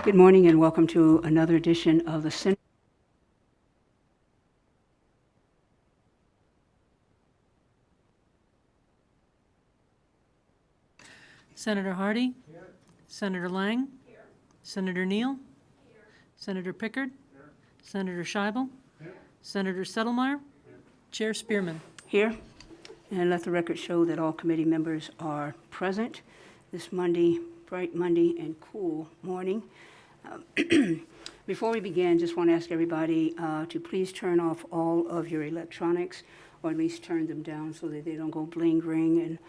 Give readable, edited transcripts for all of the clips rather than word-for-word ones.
Good morning and welcome to another edition of the Senate. Senator Hardy? Here. Senator Lang? Here. Senator Neal? Here. Senator Pickard? Here. Senator Scheibel? Here. Senator Settlemeyer? Here. Chair Spearman? Here. And let the record show that all committee members are present this Monday, bright Monday and cool morning. Before we begin, just want to ask everybody to please turn off all of your electronics, or at least turn them down so that they don't go bling ring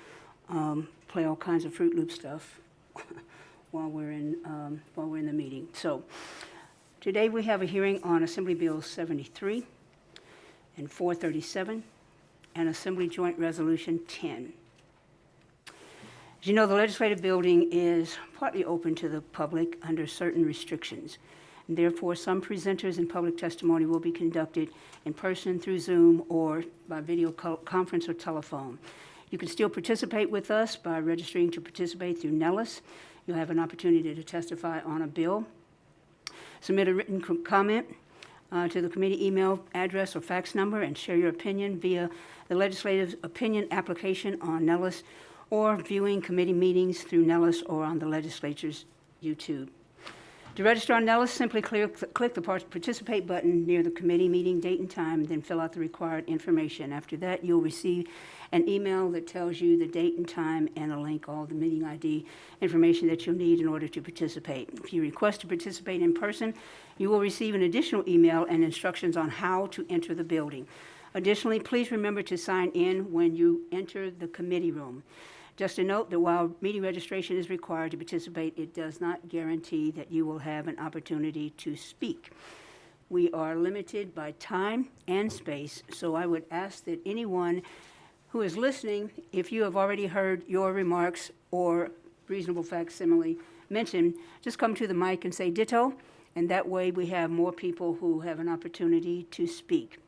and play all kinds of Fruit Loop stuff while we're in the meeting. So today we have a hearing on Assembly Bill 73 and 437 and Assembly Joint Resolution 10. As you know, the legislative building is partly open to the public under certain restrictions. And therefore, some presenters and public testimony will be conducted in person through Zoom or by video conference or telephone. You can still participate with us by registering to participate through Nellis. You'll have an opportunity to testify on a bill. Submit a written comment to the committee email address or fax number and share your opinion via the legislative opinion application on Nellis, or viewing committee meetings through Nellis or on the legislature's YouTube. To register on Nellis, simply click the participate button near the committee meeting date and time, then fill out the required information. After that, you'll receive an email that tells you the date and time and a link, all the meeting ID information that you'll need in order to participate. If you request to participate in person, you will receive an additional email and instructions on how to enter the building. Additionally, please remember to sign in when you enter the committee room. Just a note that while meeting registration is required to participate, it does not guarantee that you will have an opportunity to speak. We are limited by time and space, so I would ask that anyone who is listening, if you have already heard your remarks or reasonable facsimile mentioned, just come to the mic and say ditto, and that way we have more people who have an opportunity to speak.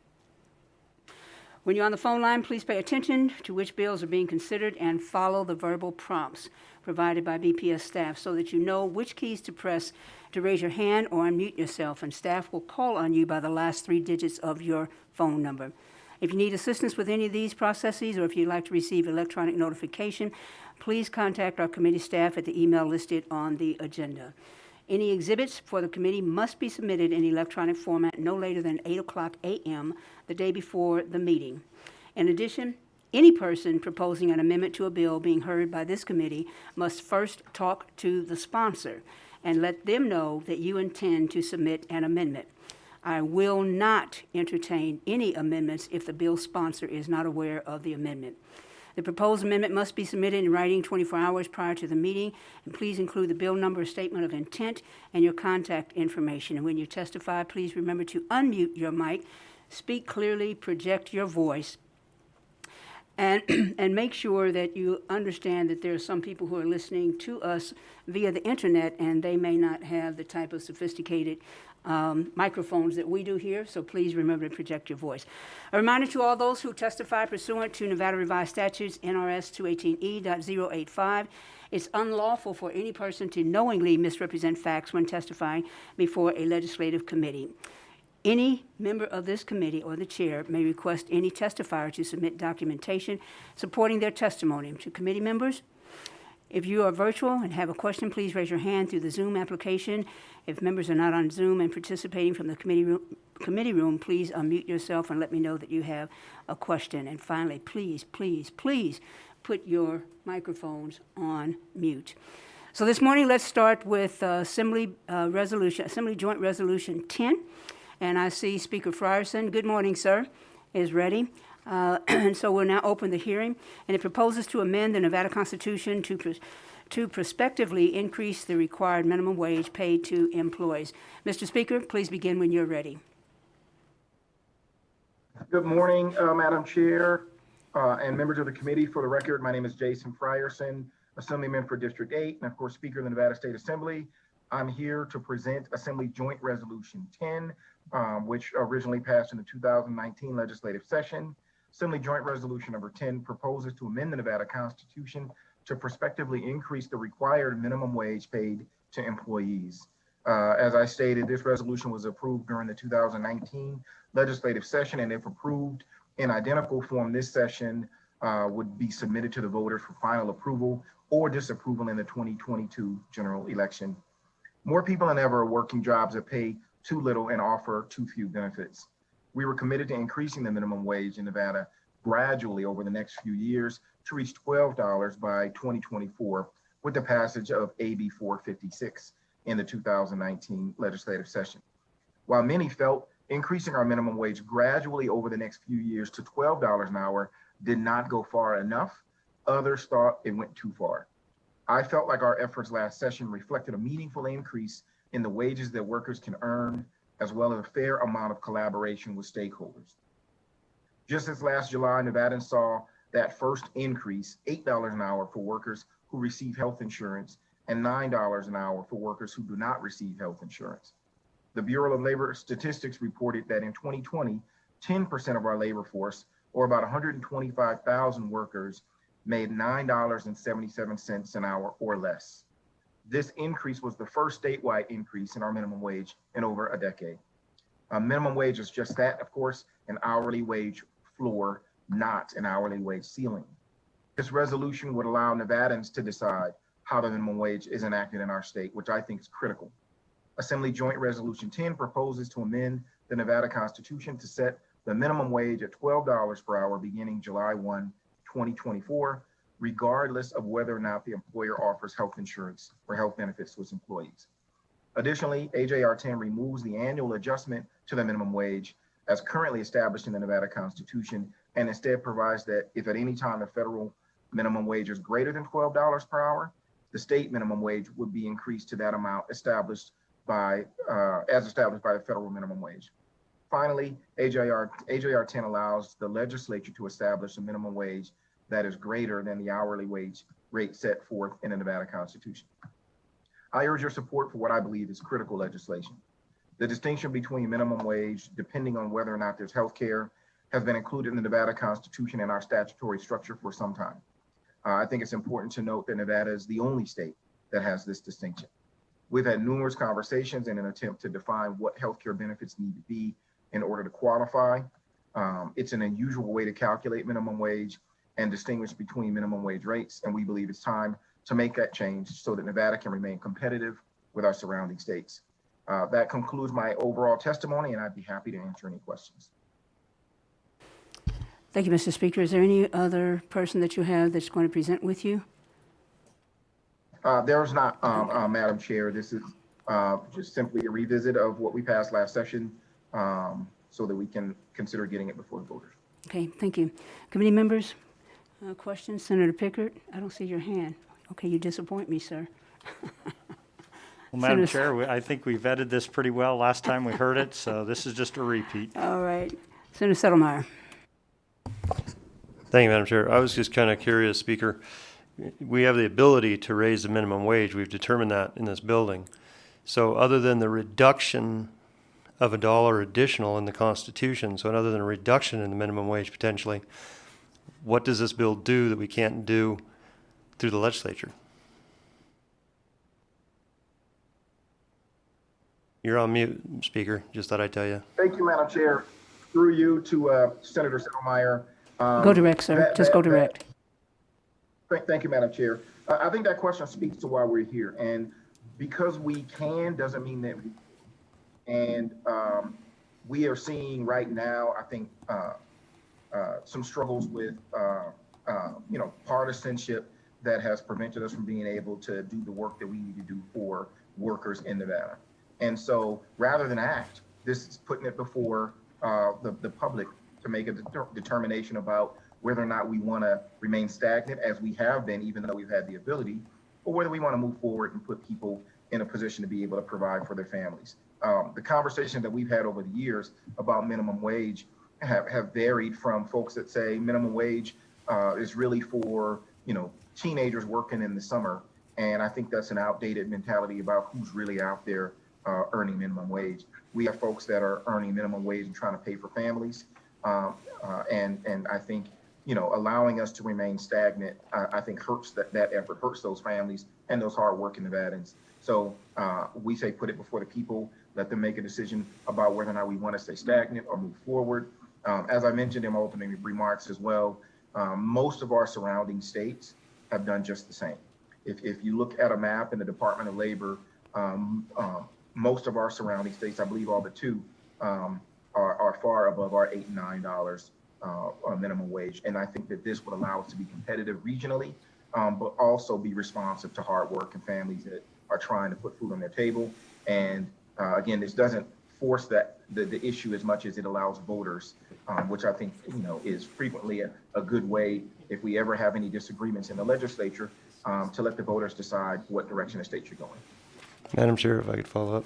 When you're on the phone line, please pay attention to which bills are being considered and follow the verbal prompts provided by BPS staff so that you know which keys to press to raise your hand or unmute yourself, and staff will call on you by the last 3 digits of your phone number. If you need assistance with any of these processes, or if you'd like to receive electronic notification, please contact our committee staff at the email listed on the agenda. Any exhibits for the committee must be submitted in electronic format no later than 8:00 a.m. the day before the meeting. In addition, any person proposing an amendment to a bill being heard by this committee must first talk to the sponsor and let them know that you intend to submit an amendment. I will not entertain any amendments if the bill sponsor is not aware of the amendment. The proposed amendment must be submitted in writing 24 hours prior to the meeting, and please include the bill number, statement of intent, and your contact information. And when you testify, please remember to unmute your mic, speak clearly, project your voice, and make sure that you understand that there are some people who are listening to us via the internet, and they may not have the type of sophisticated microphones that we do here, so please remember to project your voice. A reminder to all those who testify pursuant to Nevada Revised Statutes NRS 218E.085, it's unlawful for any person to knowingly misrepresent facts when testifying before a legislative committee. Any member of this committee or the chair may request any testifier to submit documentation supporting their testimony. To committee members, if you are virtual and have a question, please raise your hand through the Zoom application. If members are not on Zoom and participating from the committee room, please unmute yourself and let me know that you have a question. And finally, please, please, please put your microphones on mute. So this morning, let's start with Assembly Joint Resolution 10. And I see Speaker Frierson, good morning, sir, is ready. And so we'll now open the hearing, and it proposes to amend the Nevada Constitution to prospectively increase the required minimum wage paid to employees. Mr. Speaker, please begin when you're ready. Good morning, Madam Chair and members of the committee. For the record, my name is Jason Frierson, Assemblyman for District 8, and of course, Speaker of the Nevada State Assembly. I'm here to present Assembly Joint Resolution 10, which originally passed in the 2019 legislative session. Assembly Joint Resolution number 10 proposes to amend the Nevada Constitution to prospectively increase the required minimum wage paid to employees. As I stated, this resolution was approved during the 2019 legislative session, and if approved in identical form, this session would be submitted to the voters for final approval or disapproval in the 2022 general election. More people than ever are working jobs that pay too little and offer too few benefits. We were committed to increasing the minimum wage in Nevada gradually over the next few years to reach $12 by 2024 with the passage of AB 456 in the 2019 legislative session. While many felt increasing our minimum wage gradually over the next few years to $12 an hour did not go far enough, others thought it went too far. I felt like our efforts last session reflected a meaningful increase in the wages that workers can earn, as well as a fair amount of collaboration with stakeholders. Just this last July, Nevadans saw that first increase, $8 an hour for workers who receive health insurance and $9 an hour for workers who do not receive health insurance. The Bureau of Labor Statistics reported that in 2020, 10% of our labor force, or about 125,000 workers, made $9.77 an hour or less. This increase was the first statewide increase in our minimum wage in over a decade. Minimum wage is just that, of course, an hourly wage floor, not an hourly wage ceiling. This resolution would allow Nevadans to decide how the minimum wage is enacted in our state, which I think is critical. Assembly Joint Resolution 10 proposes to amend the Nevada Constitution to set the minimum wage at $12 per hour beginning July 1, 2024, regardless of whether or not the employer offers health insurance or health benefits to its employees. Additionally, AJR 10 removes the annual adjustment to the minimum wage as currently established in the Nevada Constitution, and instead provides that if at any time the federal minimum wage is greater than $12 per hour, the state minimum wage would be increased to that amount as established by the federal minimum wage. Finally, AJR 10 allows the legislature to establish a minimum wage that is greater than the hourly wage rate set forth in the Nevada Constitution. I urge your support for what I believe is critical legislation. The distinction between minimum wage, depending on whether or not there's health care, has been included in the Nevada Constitution and our statutory structure for some time. I think it's important to note that Nevada is the only state that has this distinction. We've had numerous conversations in an attempt to define what healthcare benefits need to be in order to qualify. It's an unusual way to calculate minimum wage and distinguish between minimum wage rates, and we believe it's time to make that change so that Nevada can remain competitive with our surrounding states. That concludes my overall testimony, and I'd be happy to answer any questions. Thank you, Mr. Speaker. Is there any other person that you have that's going to present with you? There is not, Madam Chair. This is just simply a revisit of what we passed last session so that we can consider getting it before the voters. Okay, thank you. Committee members, questions? Senator Pickard, I don't see your hand. Okay, you disappoint me, sir. Well, Madam Chair, I think we vetted this pretty well last time we heard it, so this is just a repeat. All right. Senator Settlemeyer. Thank you, Madam Chair. I was just kind of curious, Speaker. We have the ability to raise the minimum wage. We've determined that in this building. So other than the reduction of $1 additional in the Constitution, so other than a reduction in the minimum wage potentially, what does this bill do that we can't do through the legislature? You're on mute, Speaker. Just thought I'd tell you. Thank you, Madam Chair. Through you to Senator Settlemeyer. Go direct, sir. Just go direct. Thank you, Madam Chair. I think that question speaks to why we're here. And because we can doesn't mean that we and we are seeing right now, I think, some struggles with, partisanship that has prevented us from being able to do the work that we need to do for workers in Nevada. And so rather than act, this is putting it before the public to make a determination about whether or not we want to remain stagnant as we have been, even though we've had the ability, or whether we want to move forward and put people in a position to be able to provide for their families. The conversation that we've had over the years about minimum wage have varied from folks that say minimum wage is really for, teenagers working in the summer. And I think that's an outdated mentality about who's really out there earning minimum wage. We have folks that are earning minimum wage and trying to pay for families. And I think allowing us to remain stagnant, I think hurts that effort, hurts those families and those hardworking Nevadans. So we say put it before the people, let them make a decision about whether or not we want to stay stagnant or move forward. As I mentioned in my opening remarks as well, most of our surrounding states have done just the same. If you look at a map in the Department of Labor, most of our surrounding states, I believe all but two, are far above our $8 and $9 minimum wage. And I think that this would allow us to be competitive regionally, but also be responsive to hard work and families that are trying to put food on their table. And again, this doesn't force the issue as much as it allows voters, which I think is frequently a good way, if we ever have any disagreements in the legislature, to let the voters decide what direction the state should go in. Madam Chair, if I could follow up.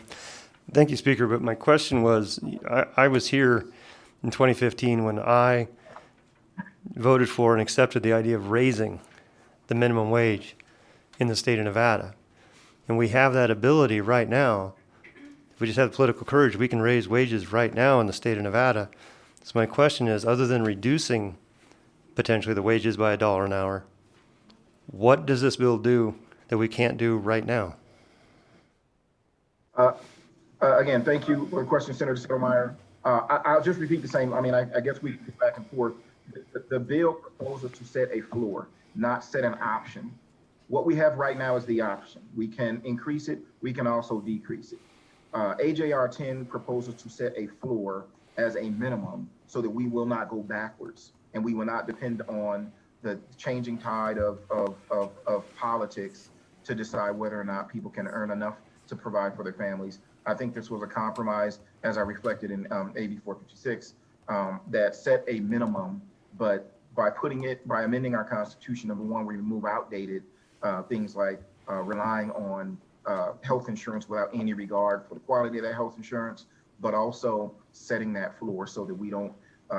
Thank you, Speaker, but my question was, I was here in 2015 when I voted for and accepted the idea of raising the minimum wage in the state of Nevada. And we have that ability right now. If we just have the political courage, we can raise wages right now in the state of Nevada. So my question is, other than reducing potentially the wages by $1 an hour, what does this bill do that we can't do right now? Again, thank you for the question, Senator Settlemyre. I'll just repeat the same. I mean, I guess we can go back and forth. The bill proposes to set a floor, not set an option. What we have right now is the option. We can increase it. We can also decrease it. AJR 10 proposes to set a floor as a minimum so that we will not go backwards and we will not depend on the changing tide of politics to decide whether or not people can earn enough to provide for their families. I think this was a compromise, as I reflected in AB 456, that set a minimum, but by amending our Constitution, number one, we remove outdated things like relying on health insurance without any regard for the quality of that health insurance, but also setting that floor so that we don't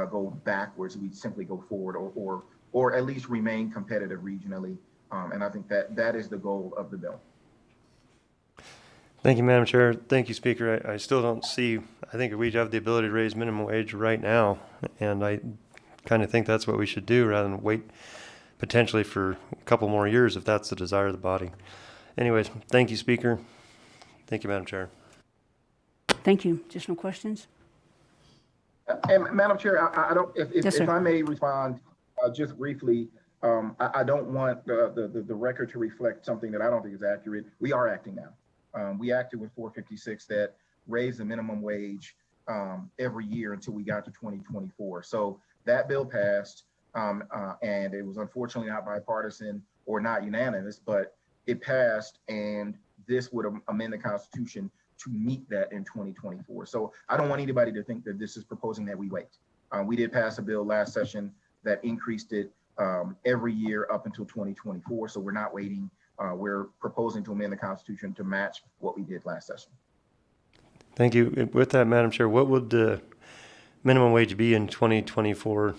go backwards. We simply go forward or at least remain competitive regionally. And I think that is the goal of the bill. Thank you, Madam Chair. Thank you, Speaker. I still don't see, I think we have the ability to raise minimum wage right now, and I kind of think that's what we should do rather than wait potentially for a couple more years if that's the desire of the body. Anyways, thank you, Speaker. Thank you, Madam Chair. Thank you. Additional questions? And Madam Chair, I don't, Yes, sir. if I may respond just briefly, I don't want the record to reflect something that I don't think is accurate. We are acting now. We acted with 456 that raised the minimum wage every year until we got to 2024. So that bill passed, and it was unfortunately not bipartisan or not unanimous, but it passed, and this would amend the Constitution to meet that in 2024. So I don't want anybody to think that this is proposing that we wait. We did pass a bill last session that increased it every year up until 2024. So we're not waiting. We're proposing to amend the Constitution to match what we did last session. Thank you. With that, Madam Chair, what would the minimum wage be in 2024?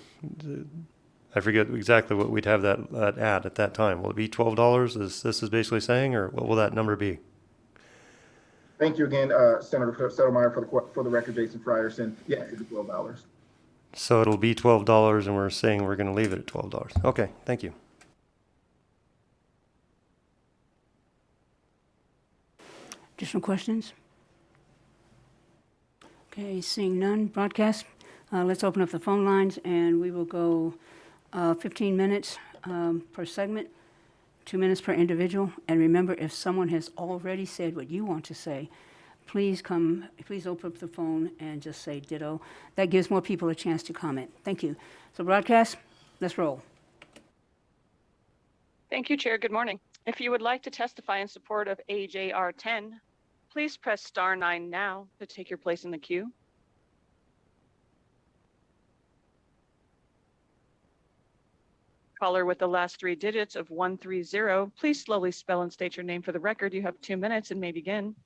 I forget exactly what we'd have that at that time. Will it be $12, as this is basically saying, or what will that number be? Thank you again, Senator Settlemyre, for the record, Jason Frierson. Yes, it's $12. So it'll be $12, and we're saying we're going to leave it at $12. Okay, thank you. Additional questions? Okay, seeing none. Broadcast. Let's open up the phone lines, and we will go 15 minutes per segment, 2 minutes per individual. And remember, if someone has already said what you want to say, please open up the phone and just say ditto. That gives more people a chance to comment. Thank you. So broadcast, let's roll. Thank you, Chair. Good morning. If you would like to testify in support of AJR 10, please press *9 now to take your place in the queue. Caller with the last 3 digits of 130, please slowly spell and state your name for the record. You have 2 minutes and may begin.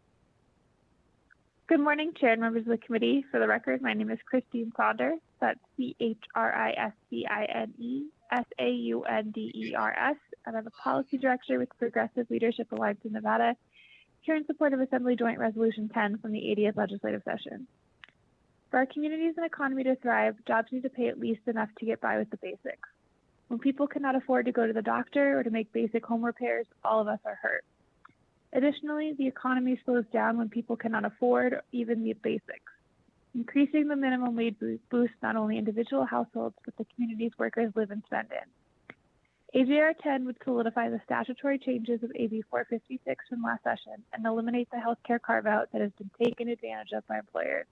Good morning, Chair and members of the committee. For the record, my name is Christine Saunders. That's CHRISTINESAUNDERS, and I'm a policy director with Progressive Leadership Alliance in Nevada, here in support of Assembly Joint Resolution 10 from the 80th legislative session. For our communities and economy to thrive, jobs need to pay at least enough to get by with the basics. When people cannot afford to go to the doctor or to make basic home repairs, all of us are hurt. Additionally, the economy slows down when people cannot afford even the basics. Increasing the minimum wage boosts not only individual households, but the communities workers live and spend in. AJR 10 would solidify the statutory changes of AB 456 from last session and eliminate the healthcare carve-out that has been taken advantage of by employers.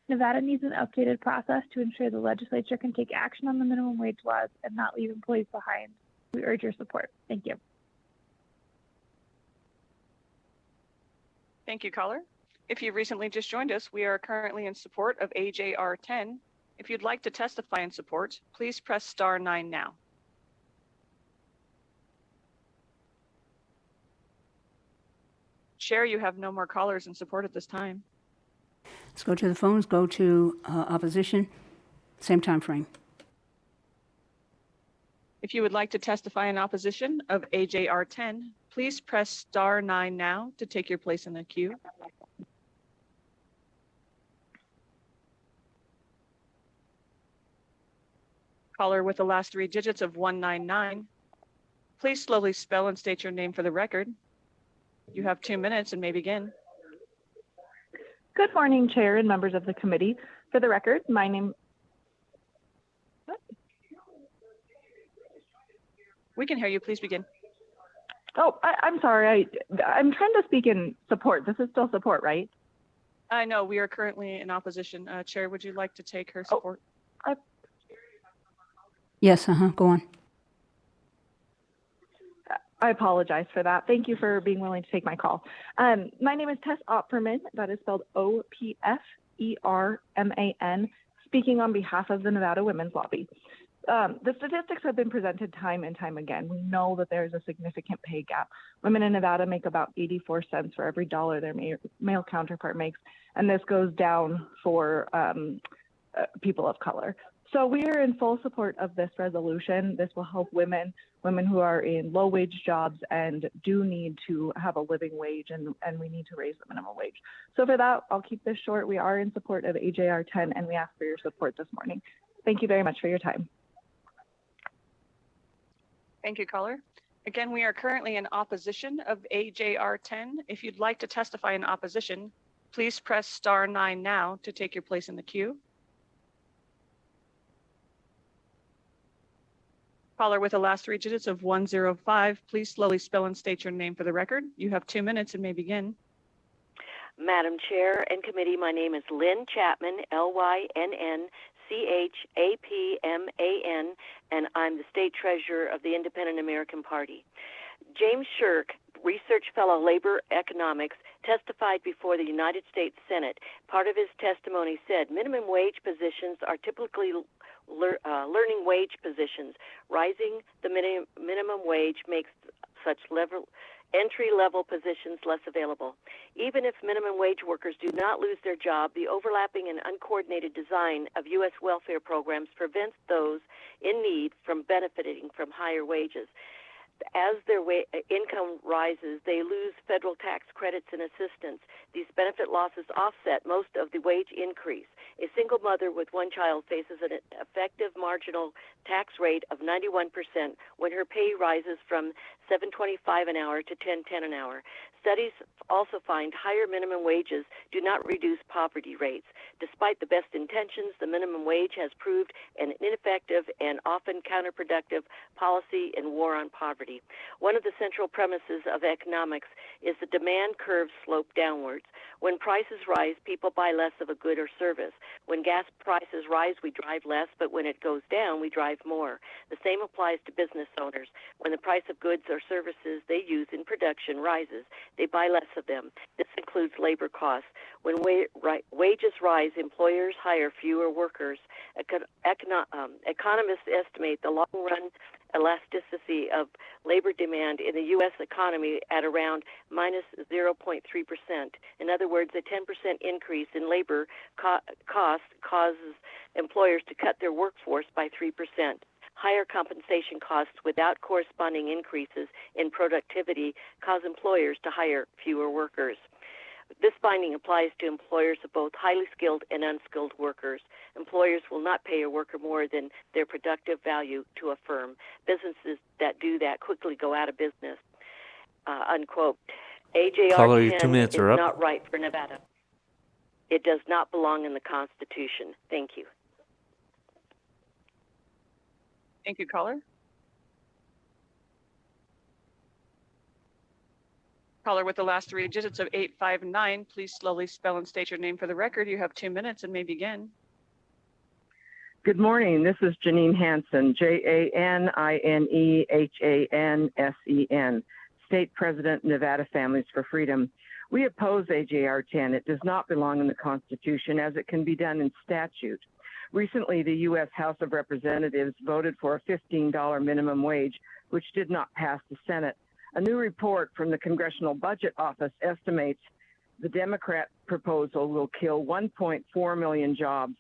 Nevada needs an updated process to ensure the legislature can take action on the minimum wage laws and not leave employees behind. We urge your support. Thank you. Thank you, caller. If you recently just joined us, we are currently in support of AJR 10. If you'd like to testify in support, please press star 9 now. Chair, you have no more callers in support at this time. Let's go to the phones, go to opposition, same time frame. If you would like to testify in opposition of AJR 10, please press star 9 now to take your place in the queue. Caller with the last 3 digits of 199. Please slowly spell and state your name for the record. You have 2 minutes and may begin. Good morning, Chair and members of the committee. For the record, my name... We can hear you. Please begin. Oh, I'm sorry. I'm trying to speak in support. This is still support, right? No, we are currently in opposition. Chair, would you like to take her support? Yes, go on. I apologize for that. Thank you for being willing to take my call. My name is Tess Opferman. That is spelled O-P-F-E-R-M-A-N, speaking on behalf of the Nevada Women's Lobby. The statistics have been presented time and time again. We know that there's a significant pay gap. Women in Nevada make about 84 cents for every dollar their male counterpart makes, and this goes down for people of color. So we are in full support of this resolution. This will help women who are in low wage jobs and do need to have a living wage, and we need to raise the minimum wage. So for that, I'll keep this short. We are in support of AJR 10, and we ask for your support this morning. Thank you very much for your time. Thank you, caller. Again, we are currently in opposition of AJR 10. If you'd like to testify in opposition, please press star 9 now to take your place in the queue. Caller with the last 3 digits of 105, please slowly spell and state your name for the record. You have 2 minutes and may begin. Madam Chair and Committee, my name is Lynn Chapman, L-Y-N-N-C-H-A-P-M-A-N, and I'm the State Treasurer of the Independent American Party. James Shirk, Research Fellow Labor Economics, testified before the United States Senate. Part of his testimony said minimum wage positions are typically learning wage positions. Rising the minimum wage makes such entry-level positions less available. Even if minimum wage workers do not lose their job, the overlapping and uncoordinated design of U.S. welfare programs prevents those in need from benefiting from higher wages. As their income rises, they lose federal tax credits and assistance. These benefit losses offset most of the wage increase. A single mother with 1 child faces an effective marginal tax rate of 91% when her pay rises from $7.25 an hour to $10.10 an hour. Studies also find higher minimum wages do not reduce poverty rates. Despite the best intentions, the minimum wage has proved an ineffective and often counterproductive policy in war on poverty. One of the central premises of economics is the demand curve slope downwards. When prices rise, people buy less of a good or service. When gas prices rise, we drive less, but when it goes down, we drive more. The same applies to business owners. When the price of goods or services they use in production rises, they buy less of them. This includes labor costs. When wages rise, employers hire fewer workers. Economists estimate the long-run elasticity of labor demand in the U.S. economy at around minus 0.3%. In other words, a 10% increase in labor cost causes employers to cut their workforce by 3%. Higher compensation costs without corresponding increases in productivity cause employers to hire fewer workers. This finding applies to employers of both highly skilled and unskilled workers. Employers will not pay a worker more than their productive value to a firm. Businesses that do that quickly go out of business. Unquote. Caller, your AJR 2 10 minutes is are up. not right for Nevada. It does not belong in the Constitution. Thank you. Thank you, caller. Caller with the last 3 digits of 859, please slowly spell and state your name for the record. You have 2 minutes and may begin. Good morning. This is Janine Hansen, Janinehansen, State President, Nevada Families for Freedom. We oppose AJR 10. It does not belong in the Constitution as it can be done in statute. Recently, the U.S. House of Representatives voted for a $15 minimum wage, which did not pass the Senate. A new report from the Congressional Budget Office estimates the Democrat proposal will kill 1.4 million jobs.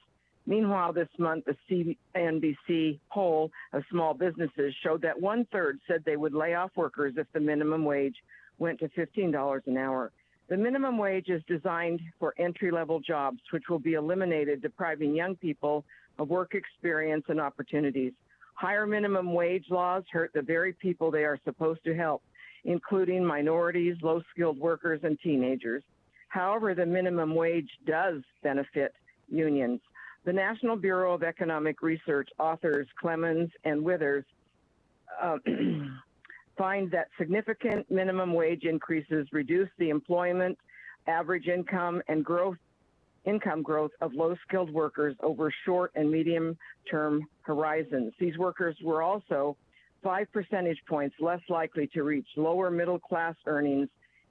Meanwhile, this month, a CNBC poll of small businesses showed that 1/3 said they would lay off workers if the minimum wage went to $15 an hour. The minimum wage is designed for entry-level jobs, which will be eliminated, depriving young people of work experience and opportunities. Higher minimum wage laws hurt the very people they are supposed to help, including minorities, low-skilled workers, and teenagers. However, the minimum wage does benefit unions. The National Bureau of Economic Research authors Clemens and Withers find that significant minimum wage increases reduce the employment, average income, and income growth of low-skilled workers over short and medium-term horizons. These workers were also 5 percentage points less likely to reach lower middle-class earnings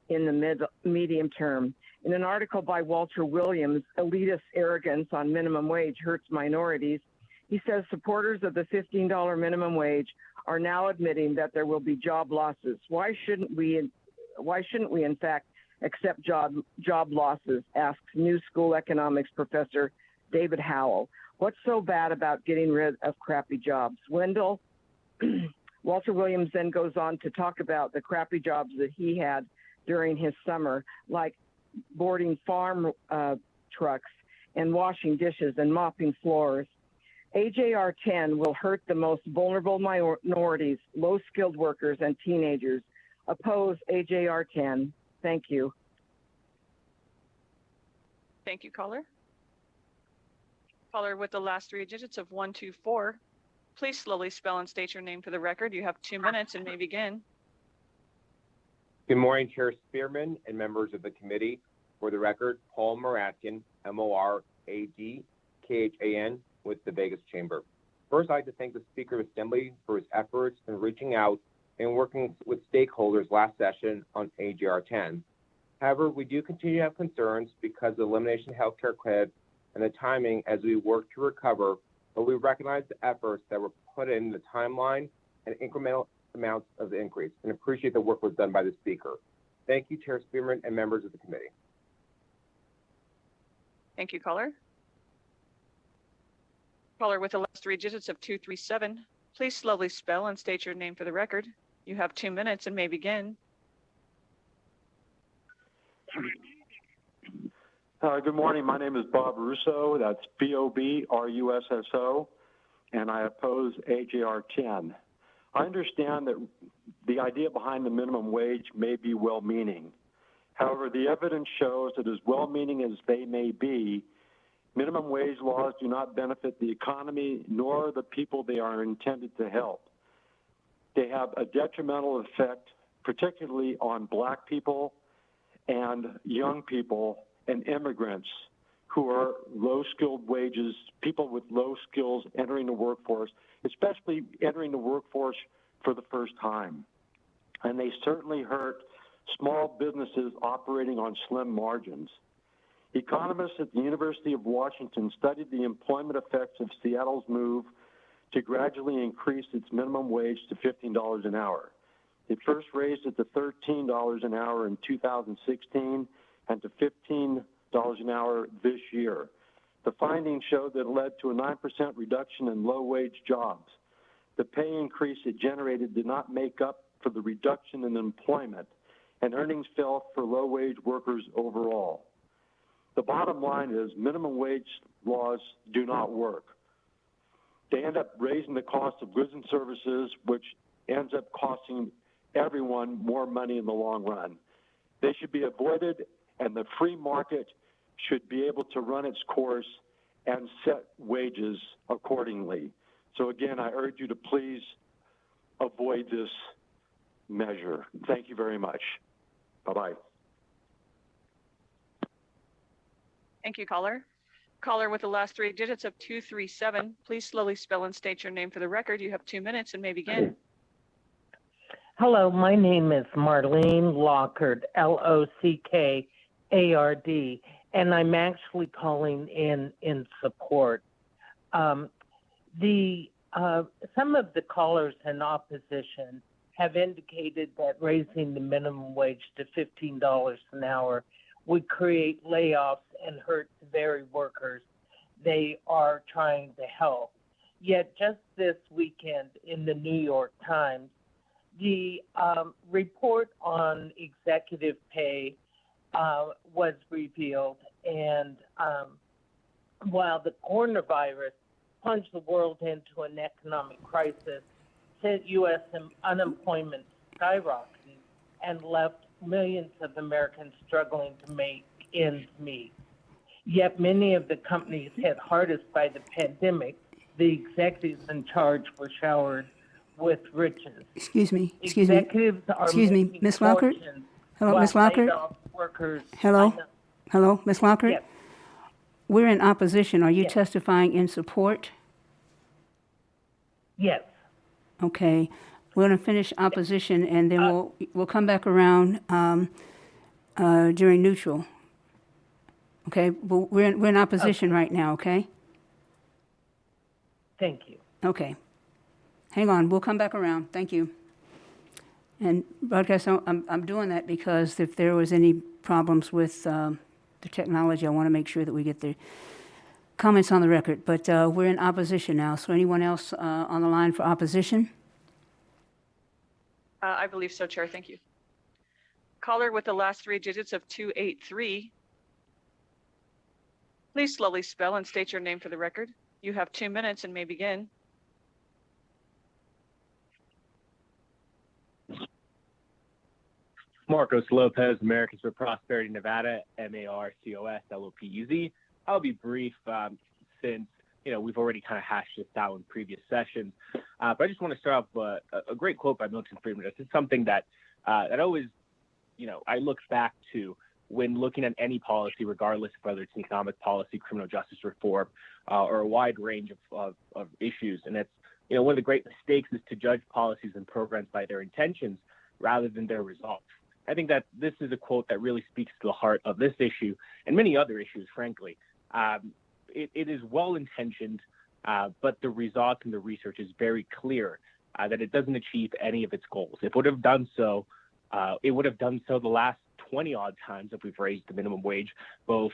in the medium term. In an article by Walter Williams, Elitist Arrogance on Minimum Wage Hurts Minorities, he says supporters of the $15 minimum wage are now admitting that there will be job losses. Why shouldn't we in fact accept job losses, asks New School economics professor David Howell. What's so bad about getting rid of crappy jobs? Wendell, Walter Williams then goes on to talk about the crappy jobs that he had during his summer, like boarding farm trucks and washing dishes and mopping floors. AJR 10 will hurt the most vulnerable minorities, low-skilled workers, and teenagers. Oppose AJR 10. Thank you. Thank you, caller. Caller with the last 3 digits of 124, please slowly spell and state your name for the record. You have 2 minutes and may begin. Good morning, Chair Spearman and members of the committee. For the record, Paul Moradkan, Moradkhan, with the Vegas Chamber. First, I'd like to thank the Speaker of Assembly for his efforts in reaching out and working with stakeholders last session on AJR 10. However, we do continue to have concerns because of the elimination of health care credit and the timing as we work to recover, but we recognize the efforts that were put in the timeline and incremental amounts of the increase and appreciate the work was done by the Speaker. Thank you, Chair Spearman and members of the committee. Thank you, caller. Caller with the last 3 digits of 237, please slowly spell and state your name for the record. You have 2 minutes and may begin. Good morning. My name is Bob Russo. That's Bobrusso, and I oppose AJR 10. I understand that the idea behind the minimum wage may be well-meaning. However, the evidence shows that as well-meaning as they may be, minimum wage laws do not benefit the economy nor the people they are intended to help. They have a detrimental effect, particularly on Black people and young people and immigrants who are low-skilled wages, people with low skills entering the workforce, especially entering the workforce for the first time. And they certainly hurt small businesses operating on slim margins. Economists at the University of Washington studied the employment effects of Seattle's move to gradually increase its minimum wage to $15 an hour. It first raised it to $13 an hour in 2016 and to $15 an hour this year. The findings showed that it led to a 9% reduction in low-wage jobs. The pay increase it generated did not make up for the reduction in employment. and earnings fell for low-wage workers overall. The bottom line is minimum wage laws do not work. They end up raising the cost of goods and services, which ends up costing everyone more money in the long run. They should be avoided, and the free market should be able to run its course and set wages accordingly. So again, I urge you to please avoid this measure. Thank you very much. Bye-bye. Thank you, caller. Caller with the last 3 digits of 237, please slowly spell and state your name for the record. You have 2 minutes and may begin. Hello, my name is Marlene Lockard, Lockard, and I'm actually calling in support. Some of the callers in opposition have indicated that raising the minimum wage to $15 an hour would create layoffs and hurt the very workers they are trying to help. Yet just this weekend in the New York Times, the report on executive pay was revealed, and while the coronavirus plunged the world into an economic crisis, sent U.S. unemployment skyrocketing and left millions of Americans struggling to make ends meet. Yet many of the companies hit hardest by the pandemic, the executives in charge were showered with riches. Excuse me, Executives are excuse me, making Ms. Lockard? fortunes Hello, while Ms. Lockard? laid-off workers. Hello? Hello, Ms. Lockard? Yes. We're in opposition. Are you Yes. testifying in support? Yes. Okay. We're going to finish opposition, and then we'll come back around during neutral. Okay? But we're in opposition right now, okay? Thank you. Okay. Hang on. We'll come back around. Thank you. And broadcast, I'm doing that because if there was any problems with the technology, I want to make sure that we get the comments on the record. But we're in opposition now. So anyone else on the line for opposition? I believe so, Chair. Thank you. Caller with the last 3 digits of 283, please slowly spell and state your name for the record. You have 2 minutes and may begin. Marcos Lopez, Americans for Prosperity, Nevada, MARCOS, LOPUZ. I'll be brief since we've already kind of hashed this out in previous sessions. But I just want to start off with a great quote by Milton Friedman. It's something that that always, I look back to when looking at any policy, regardless of whether it's economic policy, criminal justice reform, or a wide range of issues. And it's, one of the great mistakes is to judge policies and programs by their intentions rather than their results. I think that this is a quote that really speaks to the heart of this issue and many other issues, frankly. It is well-intentioned, but the results and the research is very clear that it doesn't achieve any of its goals. If it would have done so, it would have done so the last 20-odd times that we've raised the minimum wage, both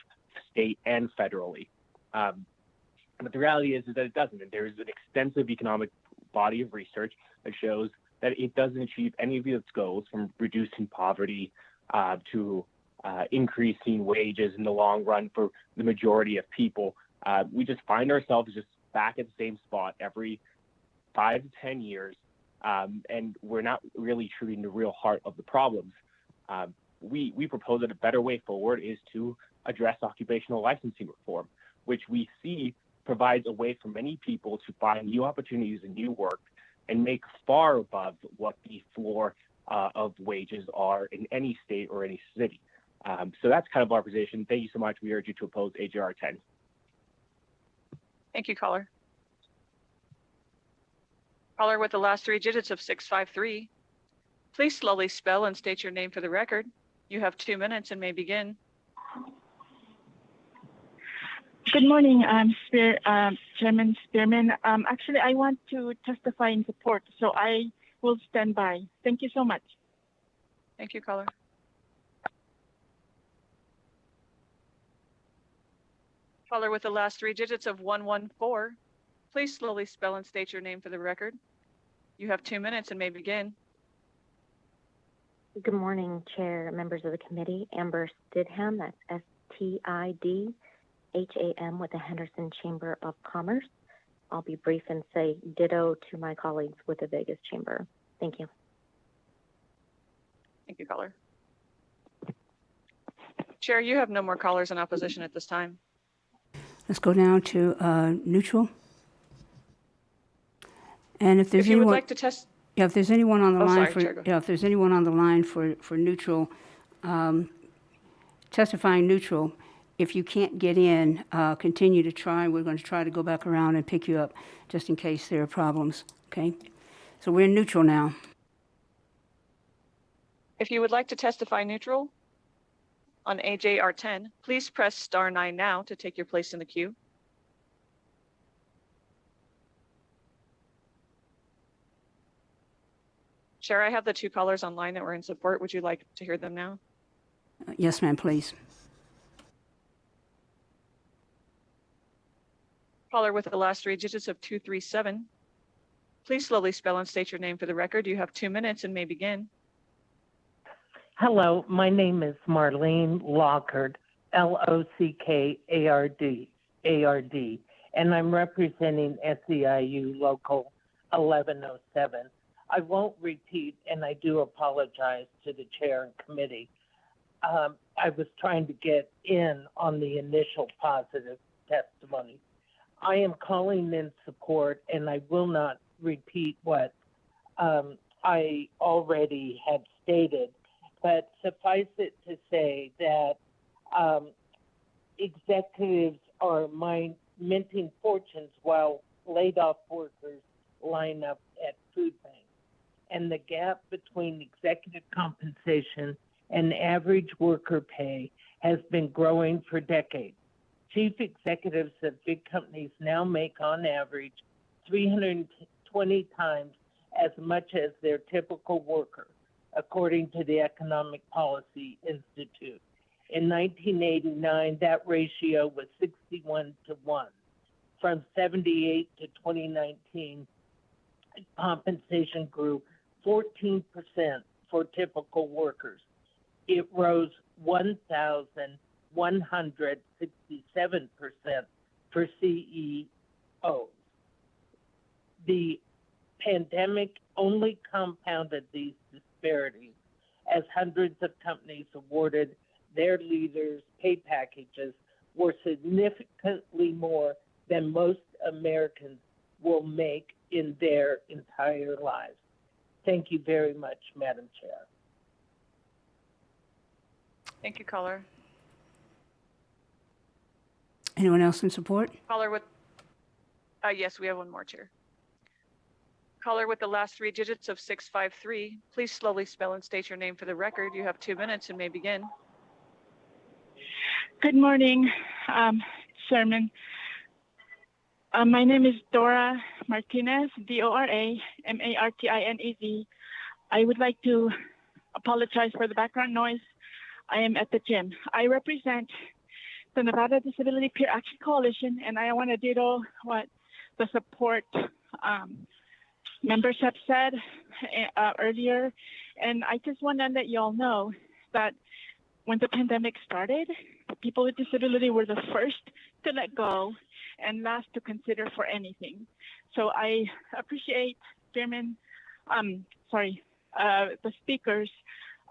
state and federally. But the reality is that it doesn't. And there is an extensive economic body of research that shows that it doesn't achieve any of its goals, from reducing poverty to increasing wages in the long run for the majority of people. We just find ourselves just back at the same spot every 5 to 10 years, and we're not really treating the real heart of the problems. We propose that a better way forward is to address occupational licensing reform, which we see provides a way for many people to find new opportunities and new work and make far above what the floor of wages are in any state or any city. So that's kind of our position. Thank you so much. We urge you to oppose AJR 10. Thank you, caller. Caller with the last 3 digits of 653, please slowly spell and state your name for the record. You have 2 minutes and may begin. Good morning, Chairman Spearman. Actually, I want to testify in support, so I will stand by. Thank you so much. Thank you, caller. Caller with the last 3 digits of 114, please slowly spell and state your name for the record. You have 2 minutes and may begin. Good morning, Chair, members of the committee. Amber Stidham, that's Stidham with the Henderson Chamber of Commerce. I'll be brief and say ditto to my colleagues with the Vegas Chamber. Thank you. Thank you, caller. Chair, you have no more callers in opposition at this time. Let's go down to neutral. And if there's If you would anyone, like to test, yeah, if there's anyone on the Oh, line sorry, for, Chair, go yeah, if there's anyone on the line for neutral, testifying neutral, if you can't get in, continue to try. We're going to try to go back around and pick you up just in case there are problems, okay? So we're in neutral now. if you would like to testify neutral on AJR 10, please press star 9 now to take your place in the queue. Chair, I have the 2 callers online that were in support. Would you like to hear them now? Yes, ma'am, please. Caller with the last 3 digits of 237. Please slowly spell and state your name for the record. You have 2 minutes and may begin. Hello, my name is Marlene Lockard, Lockard, and I'm representing SEIU Local 1107. I won't repeat, and I do apologize to the chair and committee. I was trying to get in on the initial positive testimony. I am calling in support, and I will not repeat what I already had stated, but suffice it to say that executives are minting fortunes while laid off workers line up at food banks. And the gap between executive compensation and average worker pay has been growing for decades. Chief executives of big companies now make on average 320 times as much as their typical worker, according to the Economic Policy Institute. In 1989, that ratio was 61 to 1. From 78 to 2019, compensation grew 14% for typical workers. It rose 1,167% for CEOs. The pandemic only compounded these disparities as hundreds of companies awarded their leaders pay packages were significantly more than most Americans will make in their entire lives. Thank you very much, Madam Chair. Thank you, caller. Anyone else in support? Caller with, yes, we have one more, Chair. Caller with the last 3 digits of 653, please slowly spell and state your name for the record. You have 2 minutes and may begin. Good morning, Chairman. My name is Dora Martinez, Doramartinez. I would like to apologize for the background noise. I am at the gym. I represent the Nevada Disability Peer Action Coalition, and I want to ditto what the support members have said earlier. And I just want to let you all know that when the pandemic started, people with disability were the first to let go and last to consider for anything. So I appreciate the speakers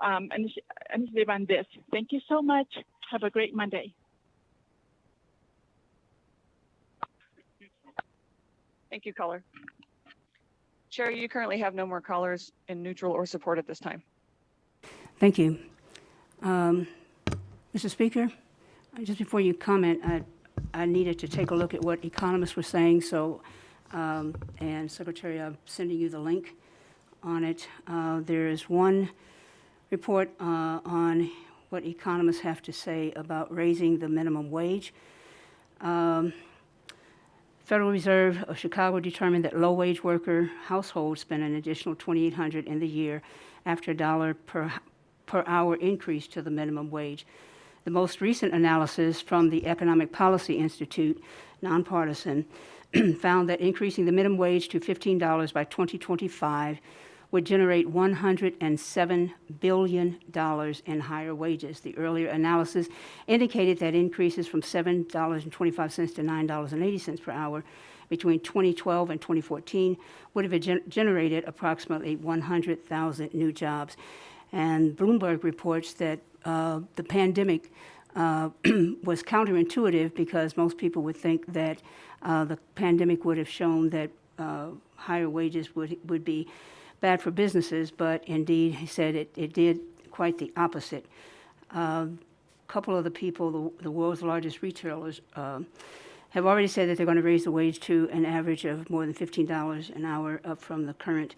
initiative on this. Thank you so much. Have a great Monday. Thank you, caller. Chair, you currently have no more callers in neutral or support at this time. Thank you. Mr. Speaker, just before you comment, I needed to take a look at what economists were saying, so, and Secretary, I'm sending you the link on it. There is one report on what economists have to say about raising the minimum wage. Federal Reserve of Chicago determined that low-wage worker households spend an additional $2,800 in the year after $1 per hour increase to the minimum wage. The most recent analysis from the Economic Policy Institute, nonpartisan, found that increasing the minimum wage to $15 by 2025 would generate $107 billion in higher wages. The earlier analysis indicated that increases from $7.25 to $9.80 per hour between 2012 and 2014 would have generated approximately 100,000 new jobs. And Bloomberg reports that the pandemic was counterintuitive because most people would think that the pandemic would have shown that higher wages would be bad for businesses, but indeed, he said it did quite the opposite. A couple of the people, the world's largest retailers, have already said that they're going to raise the wage to an average of more than $15 an hour, up from the current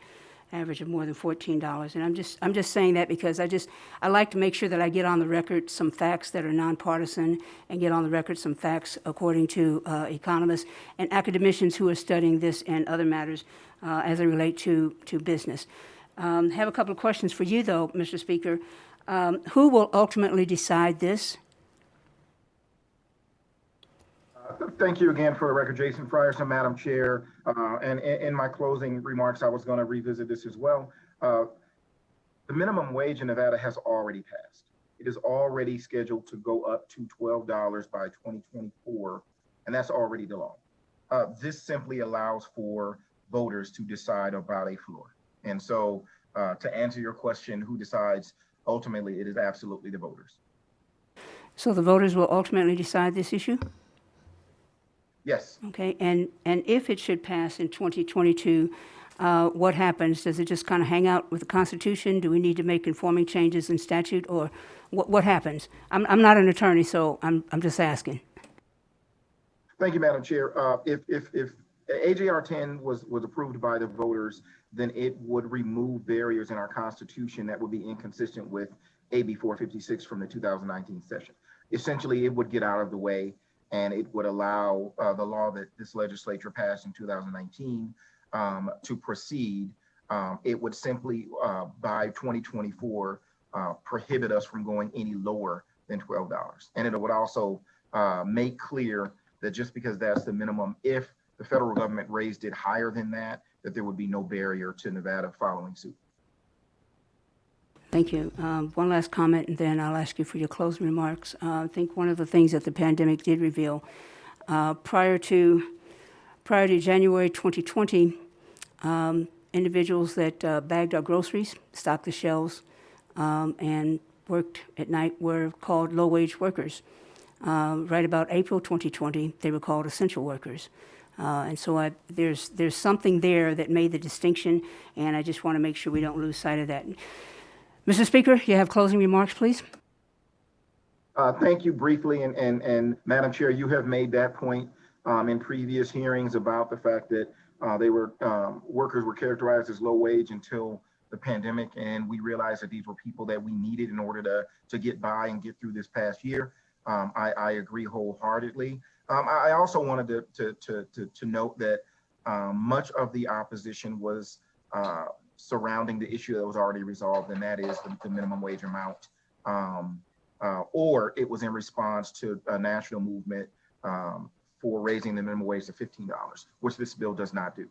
average of more than $14. And I'm just saying that because I like to make sure that I get on the record some facts that are nonpartisan and get on the record some facts according to economists and academicians who are studying this and other matters as they relate to business. Have a couple of questions for you, though, Mr. Speaker. Who will ultimately decide this? Thank you again for the record, Jason Frierson, Madam Chair. And in my closing remarks, I was going to revisit this as well. The minimum wage in Nevada has already passed. It is already scheduled to go up to $12 by 2024, and that's already the law. This simply allows for voters to decide about a floor. And so to answer your question, who decides, ultimately, it is absolutely the voters. So the voters will ultimately decide this issue? Yes. Okay, and if it should pass in 2022, what happens? Does it just kind of hang out with the Constitution? Do we need to make conforming changes in statute, or what happens? I'm not an attorney, so I'm just asking. Thank you, Madam Chair. If AJR 10 was approved by the voters, then it would remove barriers in our Constitution that would be inconsistent with AB 456 from the 2019 session. Essentially, it would get out of the way, and it would allow the law that this legislature passed in 2019 to proceed. It would simply, by 2024, prohibit us from going any lower than $12. And it would also make clear that just because that's the minimum, if the federal government raised it higher than that there would be no barrier to Nevada following suit. Thank you. One last comment, and then I'll ask you for your closing remarks. I think one of the things that the pandemic did reveal, prior to January 2020, individuals that bagged our groceries, stocked the shelves, and worked at night were called low-wage workers. Right about April 2020, they were called essential workers. And so there's something there that made the distinction, and I just want to make sure we don't lose sight of that. Mr. Speaker, you have closing remarks, please. Thank you briefly, and Madam Chair, you have made that point in previous hearings about the fact that workers were characterized as low wage until the pandemic, and we realized that these were people that we needed in order to get by and get through this past year. I agree wholeheartedly. I also wanted to note that much of the opposition was surrounding the issue that was already resolved, and that is the minimum wage amount, or it was in response to a national movement for raising the minimum wage to $15, which this bill does not do.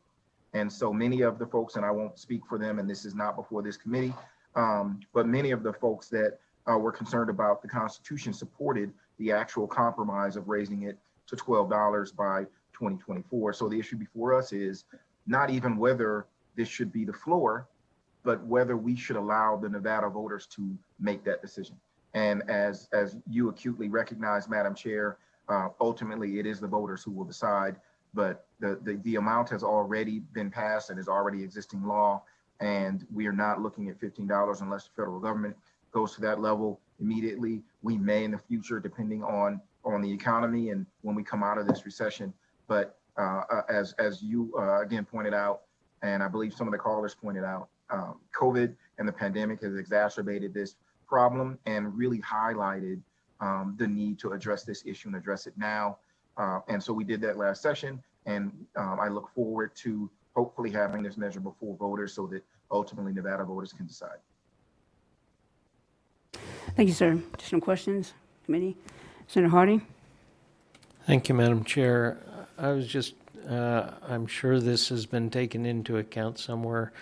And so many of the folks, and I won't speak for them, and this is not before this committee, but many of the folks that were concerned about the Constitution supported the actual compromise of raising it to $12 by 2024. So the issue before us is not even whether this should be the floor, but whether we should allow the Nevada voters to make that decision. And as you acutely recognize, Madam Chair, ultimately it is the voters who will decide, but the amount has already been passed and is already existing law, and we are not looking at $15 unless the federal government goes to that level immediately. We may in the future, depending on the economy and when we come out of this recession. But as you again pointed out, and I believe some of the callers pointed out, COVID and the pandemic has exacerbated this problem and really highlighted the need to address this issue and address it now. And so we did that last session, and I look forward to hopefully having this measure before voters so that ultimately Nevada voters can decide. Thank you, sir. Additional questions, committee? Senator Hardy? Thank you, Madam Chair. I was just, I'm sure this has been taken into account somewhere,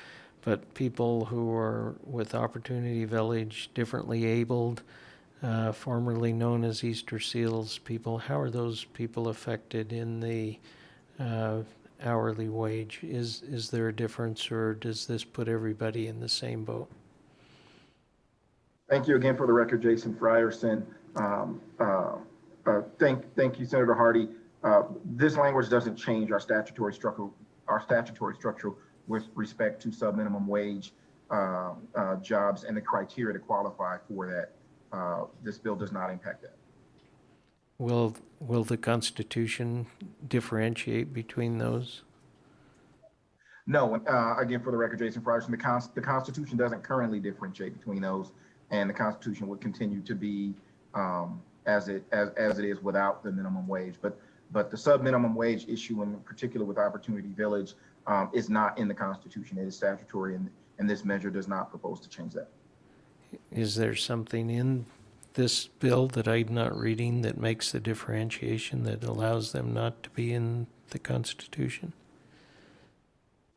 but people who are with Opportunity Village, differently abled, formerly known as Easter Seals people, how are those people affected in the hourly wage? Is there a difference, or does this put everybody in the same boat? Thank you again. For the record, Jason Frierson. Thank you, Senator Hardy. This language doesn't change our statutory structure with respect to sub-minimum wage jobs and the criteria to qualify for that. This bill does not impact that. Will the Constitution differentiate between those? No. Again, for the record, Jason Frierson, the Constitution doesn't currently differentiate between those, and the Constitution would continue to be as it is without the minimum wage. But the sub-minimum wage issue, in particular with Opportunity Village, is not in the Constitution. It is statutory, and this measure does not propose to change that. Is there something in this bill that I'm not reading that makes the differentiation that allows them not to be in the Constitution?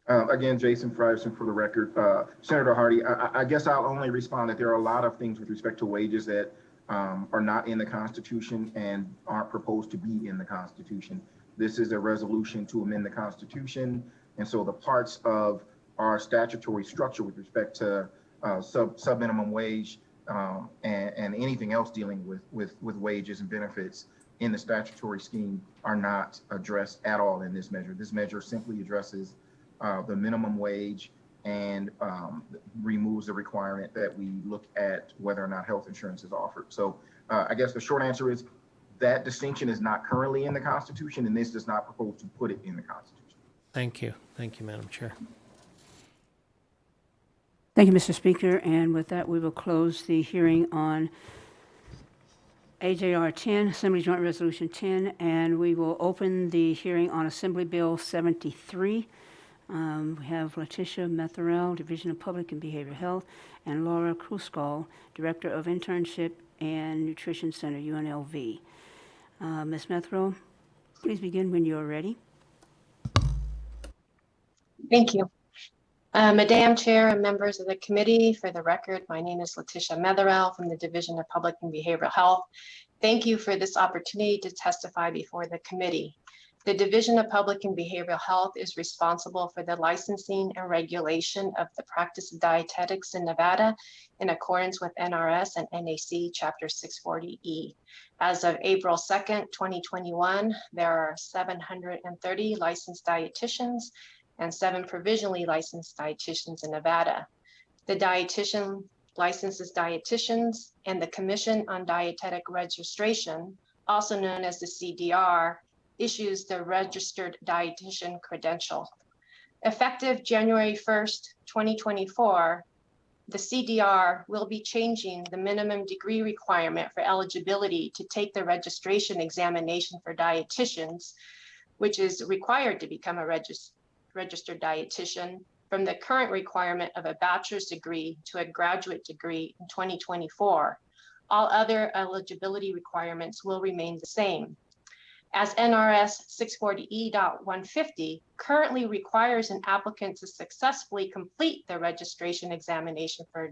Again, Jason Frierson, for the record. Senator Hardy, I guess I'll only respond that there are a lot of things with respect to wages that are not in the Constitution and aren't proposed to be in the Constitution. This is a resolution to amend the Constitution, and so the parts of our statutory structure with respect to sub-minimum wage and anything else dealing with wages and benefits in the statutory scheme are not addressed at all in this measure. This measure simply addresses the minimum wage and removes the requirement that we look at whether or not health insurance is offered. So I guess the short answer is that distinction is not currently in the Constitution, and this does not propose to put it in the Constitution. Thank you. Thank you, Madam Chair. Thank you, Mr. Speaker. And with that, we will close the hearing on AJR 10, Assembly Joint Resolution 10, and we will open the hearing on Assembly Bill 73. We have Letitia Metherell, Division of Public and Behavioral Health, and Laura Kruskal, Director of Internship and Nutrition Center, UNLV. Ms. Metherell, please begin when you're ready. Thank you. Madam Chair and members of the committee, for the record, my name is Letitia Metherell from the Division of Public and Behavioral Health. Thank you for this opportunity to testify before the committee. The Division of Public and Behavioral Health is responsible for the licensing and regulation of the practice of dietetics in Nevada in accordance with NRS and NAC Chapter 640E. As of April 2nd, 2021, there are 730 licensed dietitians and 7 provisionally licensed dietitians in Nevada. The dietitian licenses dietitians, and the Commission on Dietetic Registration, also known as the CDR, issues the registered dietitian credential. Effective January 1st, 2024, the CDR will be changing the minimum degree requirement for eligibility to take the registration examination for dietitians, which is required to become a registered dietitian, from the current requirement of a bachelor's degree to a graduate degree in 2024. All other eligibility requirements will remain the same. As NRS 640E.150 currently requires an applicant to successfully complete the registration examination for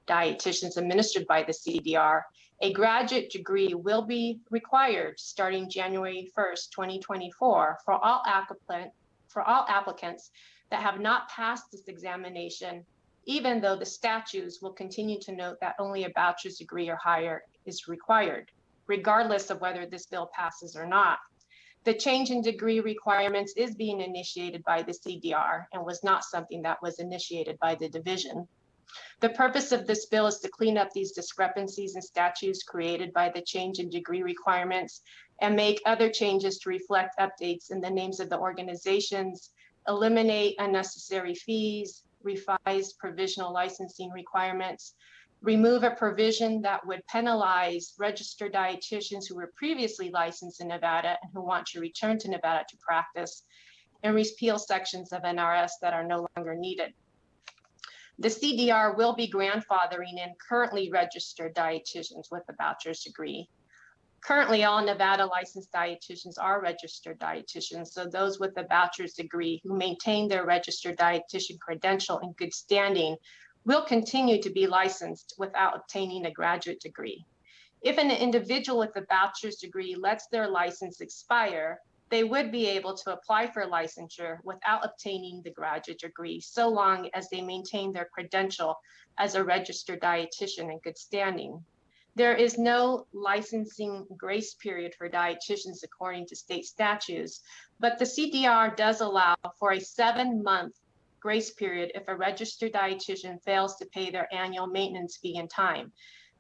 dietitians administered by the CDR, a graduate degree will be required starting January 1st, 2024 for all applicants that have not passed this examination, even though the statutes will continue to note that only a bachelor's degree or higher is required, regardless of whether this bill passes or not. The change in degree requirements is being initiated by the CDR and was not something that was initiated by the division. The purpose of this bill is to clean up these discrepancies in statutes created by the change in degree requirements and make other changes to reflect updates in the names of the organizations, eliminate unnecessary fees, revise provisional licensing requirements, remove a provision that would penalize registered dietitians who were previously licensed in Nevada and who want to return to Nevada to practice, and repeal sections of NRS that are no longer needed. The CDR will be grandfathering in currently registered dietitians with a bachelor's degree. Currently, all Nevada licensed dietitians are registered dietitians, so those with a bachelor's degree who maintain their registered dietitian credential in good standing will continue to be licensed without obtaining a graduate degree. If an individual with a bachelor's degree lets their license expire, they would be able to apply for licensure without obtaining the graduate degree, so long as they maintain their credential as a registered dietitian in good standing. There is no licensing grace period for dietitians according to state statutes, but the CDR does allow for a 7-month grace period if a registered dietitian fails to pay their annual maintenance fee in time,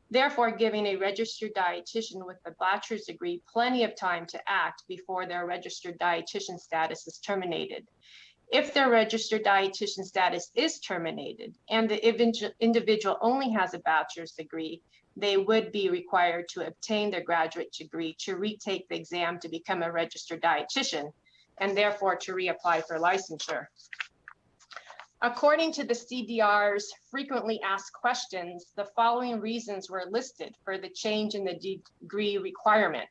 therefore giving a registered dietitian with a bachelor's degree plenty of time to act before their registered dietitian status is terminated. If their registered dietitian status is terminated and the individual only has a bachelor's degree, they would be required to obtain their graduate degree to retake the exam to become a registered dietitian and therefore to reapply for licensure. According to the CDR's frequently asked questions, the following reasons were listed for the change in the degree requirement.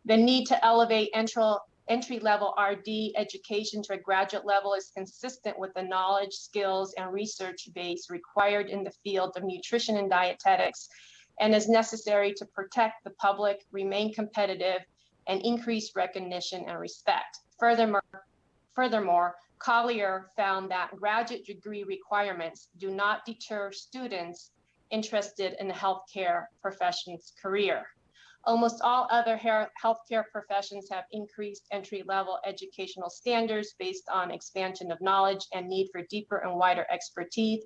The need to elevate entry-level RD education to a graduate level is consistent with the knowledge, skills, and research base required in the field of nutrition and dietetics, and is necessary to protect the public, remain competitive, and increase recognition and respect. Furthermore, Collier found that graduate degree requirements do not deter students interested in the healthcare profession's career. Almost all other healthcare professions have increased entry-level educational standards based on expansion of knowledge and need for deeper and wider expertise.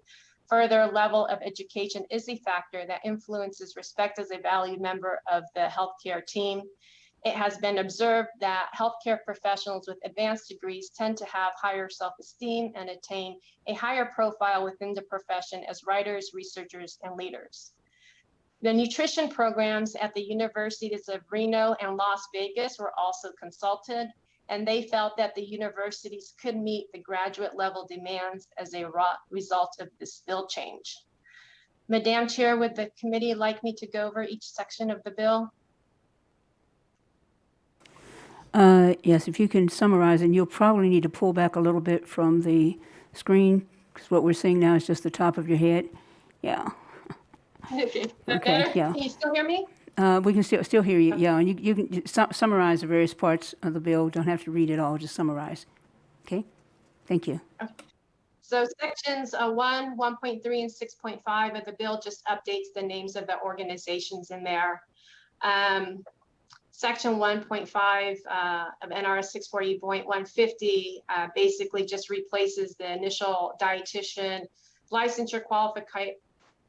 Further, level of education is a factor that influences respect as a valued member of the healthcare team. It has been observed that healthcare professionals with advanced degrees tend to have higher self-esteem and attain a higher profile within the profession as writers, researchers, and leaders. The nutrition programs at the universities of Reno and Las Vegas were also consulted, and they felt that the universities could meet the graduate level demands as a result of this bill change. Madam Chair, would the committee like me to go over each section of the bill? Yes, if you can summarize, and you'll probably need to pull back a little bit from the screen, because what we're seeing now is just the top of your head. Yeah. Okay, Okay, better? yeah. Can you still hear me? We can still hear you, yeah, and you can summarize the various parts of the bill. Don't have to read it all, just summarize. Okay, thank you. Okay. So sections 1, 1.3, and 6.5 of the bill just updates the names of the organizations in there. Section 1.5 of NRS 640.150 basically just replaces the initial dietitian licensure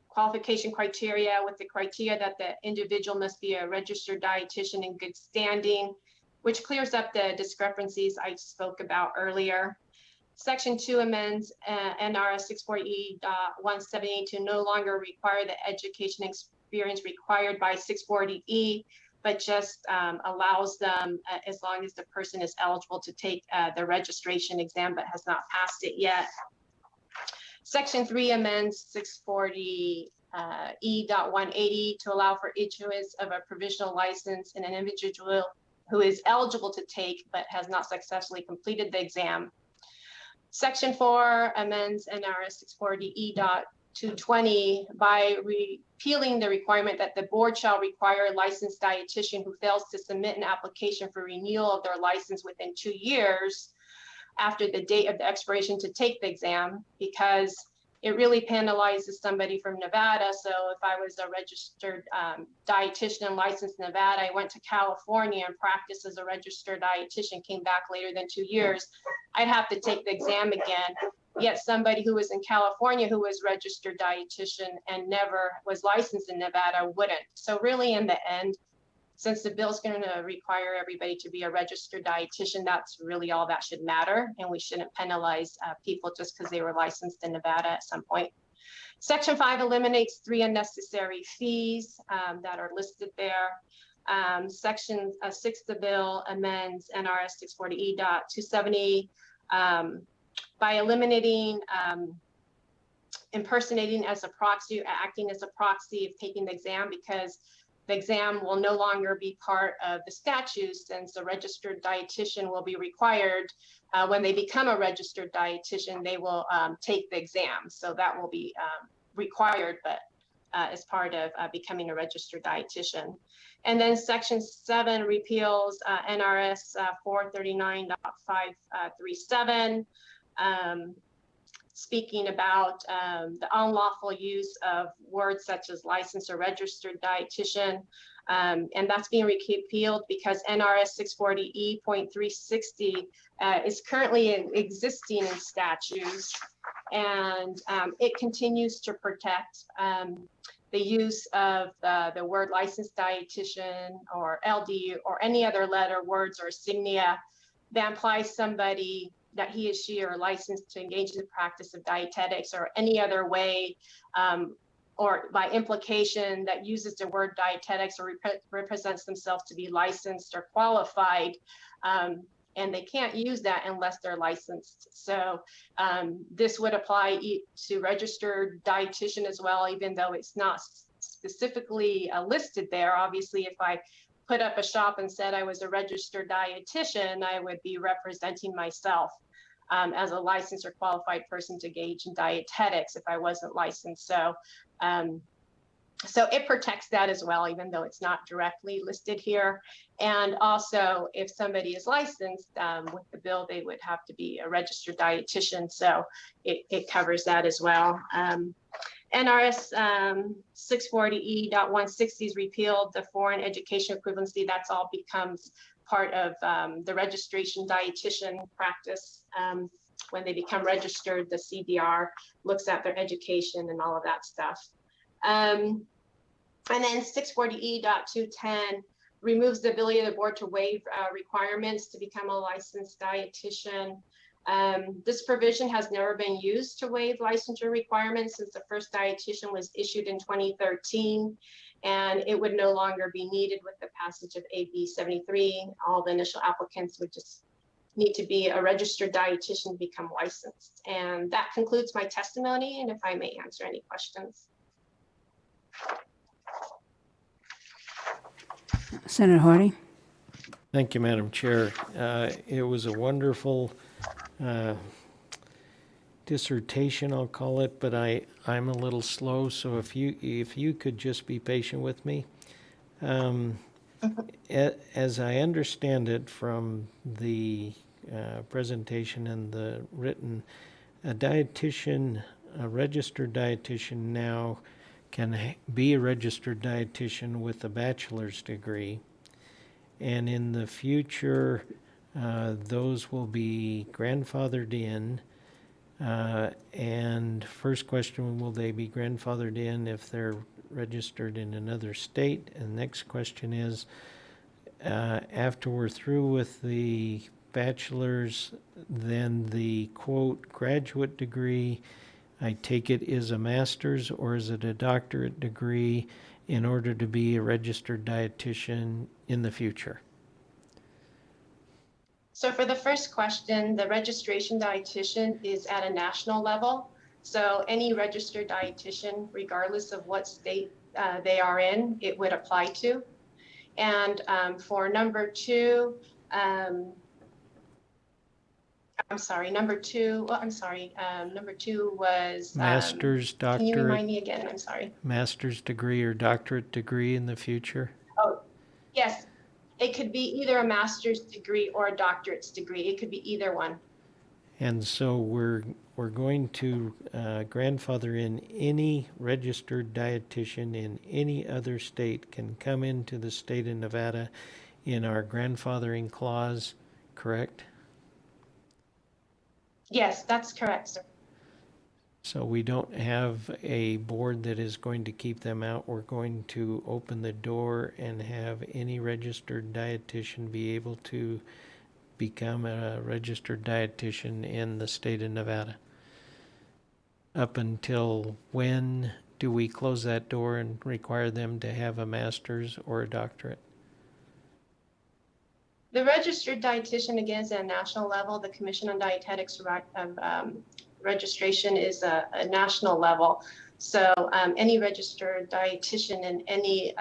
qualification criteria with the criteria that the individual must be a registered dietitian in good standing, which clears up the discrepancies I spoke about earlier. Section 2 amends NRS 640E.178 to no longer require the education experience required by 640E, but just allows them as long as the person is eligible to take the registration exam but has not passed it yet. Section 3 amends 640E.180 to allow for issuance of a provisional license in an individual who is eligible to take but has not successfully completed the exam. Section 4 amends NRS 640E.220 by repealing the requirement that the board shall require a licensed dietitian who fails to submit an application for renewal of their license within 2 years after the date of the expiration to take the exam, because it really penalizes somebody from Nevada. So if I was a registered dietitian and licensed in Nevada, I went to California and practiced as a registered dietitian, came back later than 2 years, I'd have to take the exam again. Yet somebody who was in California who was registered dietitian and never was licensed in Nevada wouldn't. So really in the end, since the bill's going to require everybody to be a registered dietitian, that's really all that should matter. And we shouldn't penalize people just because they were licensed in Nevada at some point. Section 5 eliminates 3 unnecessary fees that are listed there. Section 6 of the bill amends NRS 640E.270 by eliminating impersonating as a proxy, acting as a proxy of taking the exam, because the exam will no longer be part of the statute, since a registered dietitian will be required when they become a registered dietitian, they will take the exam. So that will be required, but as part of becoming a registered dietitian. And then Section 7 repeals NRS 439.537, speaking about the unlawful use of words such as licensed or registered dietitian. And that's being repealed because NRS 640E.360 is currently existing in statutes, and it continues to protect the use of the word licensed dietitian or LD or any other letter, words, or insignia that implies somebody that he or she are licensed to engage in the practice of dietetics, or any other way, or by implication that uses the word dietetics or represents themselves to be licensed or qualified. And they can't use that unless they're licensed. So this would apply to registered dietitian as well, even though it's not specifically listed there. Obviously, if I put up a shop and said I was a registered dietitian, I would be representing myself as a licensed or qualified person to engage in dietetics if I wasn't licensed. So, so it protects that as well, even though it's not directly listed here. And also, if somebody is licensed with the bill, they would have to be a registered dietitian. So it covers that as well. NRS 640E.160 is repealed, the foreign education equivalency. That's all becomes part of the registration dietitian practice. When they become registered, the CDR looks at their education and all of that stuff. And then 640E.210 removes the ability of the board to waive requirements to become a licensed dietitian. This provision has never been used to waive licensure requirements since the first dietitian was issued in 2013, and it would no longer be needed with the passage of AB 73. All the initial applicants would just need to be a registered dietitian to become licensed. And that concludes my testimony, and if I may answer any questions. Senator Hardy. Thank you, Madam Chair. It was a wonderful dissertation, I'll call it, but I'm a little slow, so if you could just be patient with me. As I understand it from the presentation and the written, a registered dietitian now can be a registered dietitian with a bachelor's degree, and in the future those will be grandfathered in. And first question, will they be grandfathered in if they're registered in another state? And next question is, after we're through with the bachelor's, then the quote graduate degree, I take it, is a master's, or is it a doctorate degree in order to be a registered dietitian in the future? So for the first question, the registration dietitian is at a national level. So any registered dietitian, regardless of what state they are in, it would apply to. And for number two, number two was master's, doctorate. Can you remind me again? I'm sorry. Master's degree or doctorate degree in the future? Oh, yes. It could be either a master's degree or a doctorate's degree. It could be either one. And so we're going to grandfather in any registered dietitian in any other state can come into the state of Nevada in our grandfathering clause, correct? Yes, that's correct, sir. So we don't have a board that is going to keep them out. We're going to open the door and have any registered dietitian be able to become a registered dietitian in the state of Nevada. Up until when do we close that door and require them to have a master's or a doctorate? The registered dietitian, again, is at a national level. The Commission on Dietetics registration is a national level. So any registered dietitian in any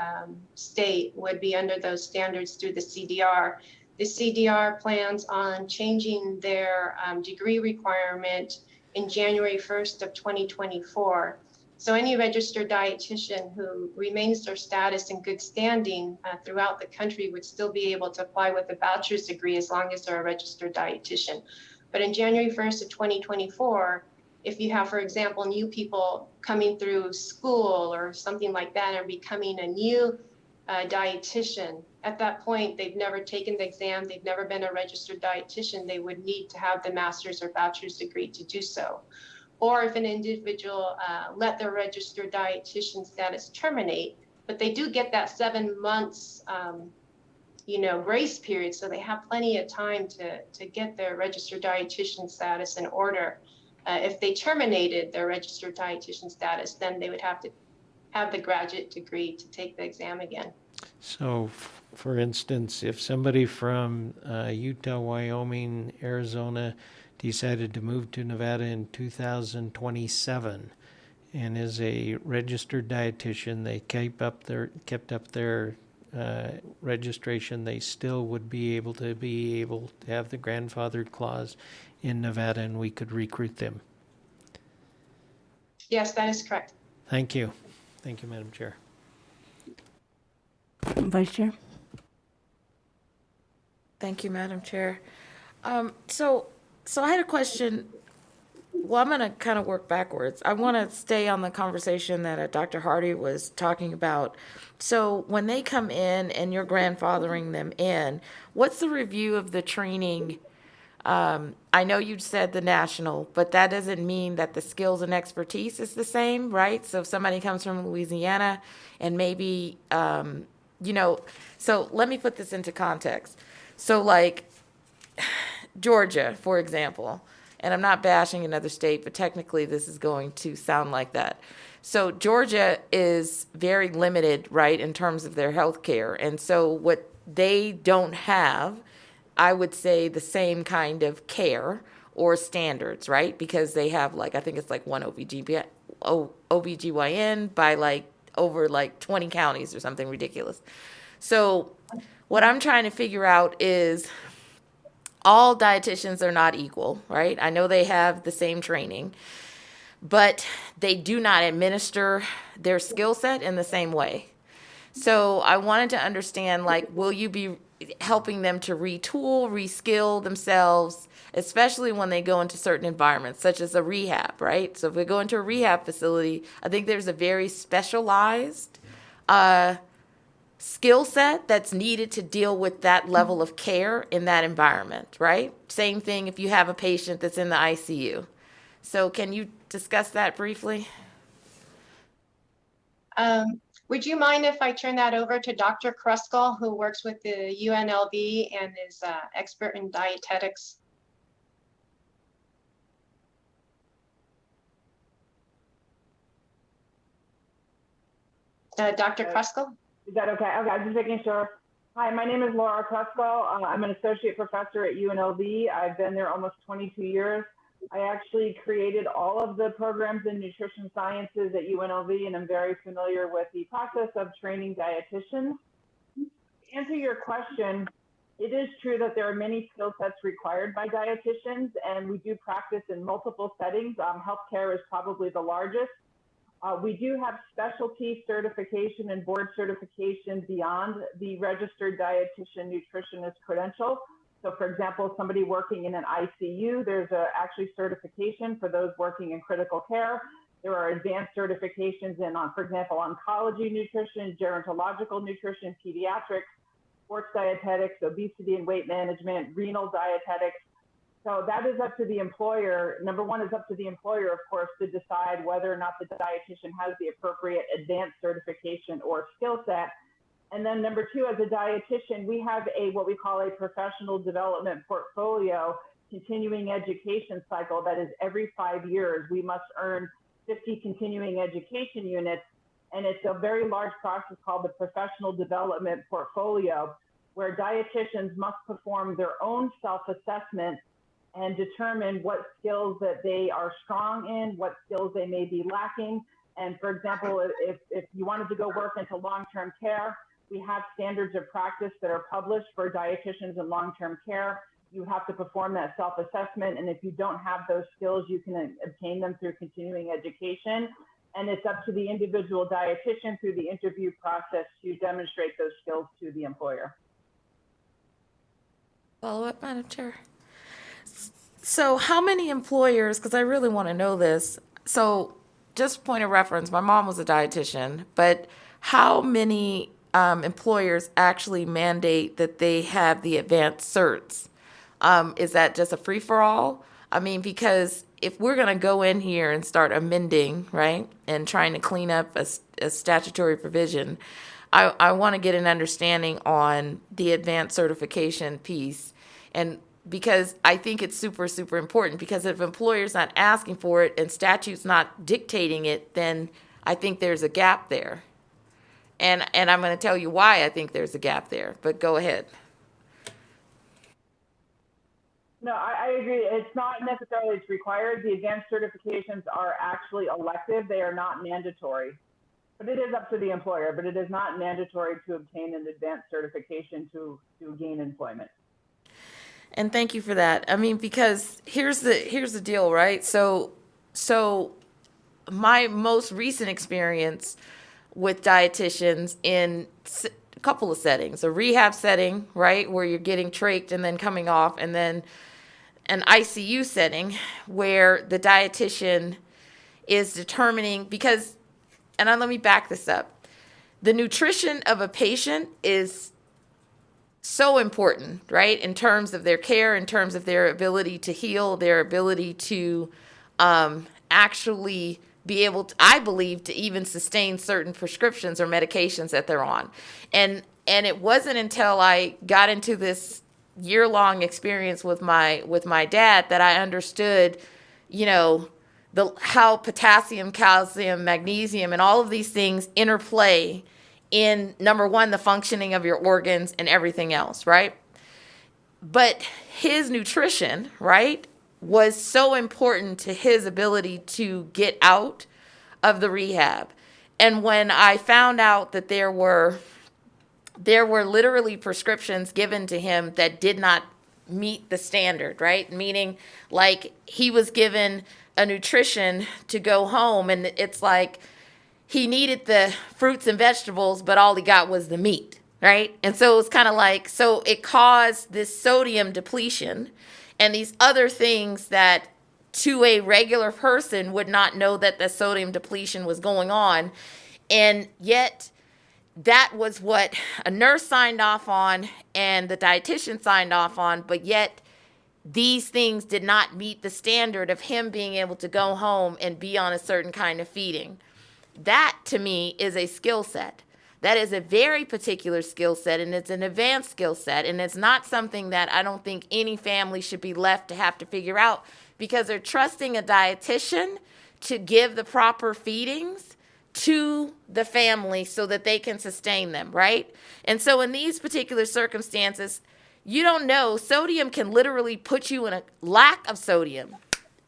state would be under those standards through the CDR. The CDR plans on changing their degree requirement in January 1st of 2024. So any registered dietitian who remains their status in good standing throughout the country would still be able to apply with a bachelor's degree as long as they're a registered dietitian. But in January 1st of 2024, if you have, for example, new people coming through school or something like that and becoming a new dietitian, at that point, they've never taken the exam, they've never been a registered dietitian, they would need to have the master's or bachelor's degree to do so. Or if an individual let their registered dietitian status terminate, but they do get that 7 months grace period, so they have plenty of time to get their registered dietitian status in order. If they terminated their registered dietitian status, then they would have to have the graduate degree to take the exam again. So, for instance, if somebody from Utah, Wyoming, Arizona decided to move to Nevada in 2027 and is a registered dietitian, they kept up their registration, they still would be able to have the grandfathered clause in Nevada, and we could recruit them. Yes, that is correct. Thank you. Thank you, Madam Chair. Vice Chair? Thank you, Madam Chair. So I had a question. Well, I'm going to kind of work backwards. I want to stay on the conversation that Dr. Hardy was talking about. So when they come in and you're grandfathering them in, what's the review of the training? I know you said the national, but that doesn't mean that the skills and expertise is the same, right? So if somebody comes from Louisiana and maybe, so let me put this into context. So like Georgia, for example, and I'm not bashing another state, but technically this is going to sound like that. So Georgia is very limited, right, in terms of their health care. And so what they don't have, I would say, the same kind of care or standards, right? Because they have I think it's one OBGYN by over 20 counties or something ridiculous. So what I'm trying to figure out is all dietitians are not equal, right? I know they have the same training, but they do not administer their skill set in the same way. So I wanted to understand, will you be helping them to retool, reskill themselves, especially when they go into certain environments, such as a rehab, right? So if we go into a rehab facility, I think there's a very specialized skill set that's needed to deal with that level of care in that environment, right? Same thing if you have a patient that's in the ICU. So can you discuss that briefly? Would you mind if I turn that over to Dr. Kruskal, who works with the UNLV and is expert in dietetics? Dr. Kruskal? Is that okay? Okay, I'm just making sure. Hi, my name is Laura Kruskal. I'm an associate professor at UNLV. I've been there almost 22 years. I actually created all of the programs in nutrition sciences at UNLV, and I'm very familiar with the process of training dietitians. To answer your question, it is true that there are many skill sets required by dietitians, and we do practice in multiple settings. Healthcare is probably the largest. We do have specialty certification and board certification beyond the registered dietitian nutritionist credential. So for example, somebody working in an ICU, there's actually certification for those working in critical care. There are advanced certifications in, for example, oncology nutrition, gerontological nutrition, pediatrics, sports dietetics, obesity and weight management, renal dietetics. So that is up to the employer. Number one is up to the employer, of course, to decide whether or not the dietitian has the appropriate advanced certification or skill set. And then number two, as a dietitian, we have what we call a professional development portfolio continuing education cycle that is every 5 years. We must earn 50 continuing education units. And it's a very large process called the professional development portfolio, where dietitians must perform their own self-assessment and determine what skills that they are strong in, what skills they may be lacking. And for example, if you wanted to go work into long-term care, we have standards of practice that are published for dietitians in long-term care. You have to perform that self-assessment, and if you don't have those skills, you can obtain them through continuing education. And it's up to the individual dietitian through the interview process to demonstrate those skills to the employer. Follow up, Madam Chair. So how many employers, because I really want to know this, so just point of reference, my mom was a dietitian, but how many employers actually mandate that they have the advanced certs? Is that just a free-for-all? I mean, because if we're going to go in here and start amending, right, and trying to clean up a statutory provision, I want to get an understanding on the advanced certification piece. And because I think it's super, super important, because if employer's not asking for it and statute's not dictating it, then I think there's a gap there. And I'm going to tell you why I think there's a gap there, but go ahead. No, I agree. It's not necessarily it's required. The advanced certifications are actually elective. They are not mandatory. But it is up to the employer, but it is not mandatory to obtain an advanced certification to gain employment. And thank you for that. I mean, because here's the deal, right? So my most recent experience with dietitians in a couple of settings, a rehab setting, right, where you're getting trached and then coming off, and then an ICU setting where the dietitian is determining, because, and let me back this up, the nutrition of a patient is so important, right, in terms of their care, in terms of their ability to heal, their ability to actually be able to, I believe, to even sustain certain prescriptions or medications that they're on. And it wasn't until I got into this year-long experience with my dad that I understood, you know, how potassium, calcium, magnesium, and all of these things interplay in, number one, the functioning of your organs and everything else, right? But his nutrition, right, was so important to his ability to get out of the rehab. And when I found out that there were literally prescriptions given to him that did not meet the standard, right? Meaning, like, he was given a nutrition to go home, and it's like he needed the fruits and vegetables, but all he got was the meat, right? And so it was kind of like, so it caused this sodium depletion and these other things that to a regular person would not know that the sodium depletion was going on. And yet that was what a nurse signed off on and the dietitian signed off on, but yet these things did not meet the standard of him being able to go home and be on a certain kind of feeding. That, to me, is a skill set. That is a very particular skill set, and it's an advanced skill set, and it's not something that I don't think any family should be left to have to figure out, because they're trusting a dietitian to give the proper feedings to the family so that they can sustain them, right? And so in these particular circumstances, you don't know, sodium can literally put you in a lack of sodium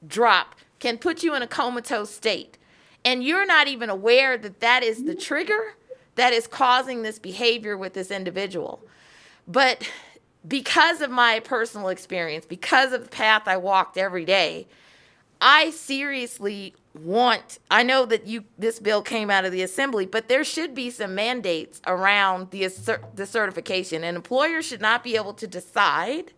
drop, can put you in a comatose state. And you're not even aware that that is the trigger that is causing this behavior with this individual. But because of my personal experience, because of the path I walked every day, I seriously I know that this bill came out of the assembly, but there should be some mandates around the certification. An employer should not be able to decide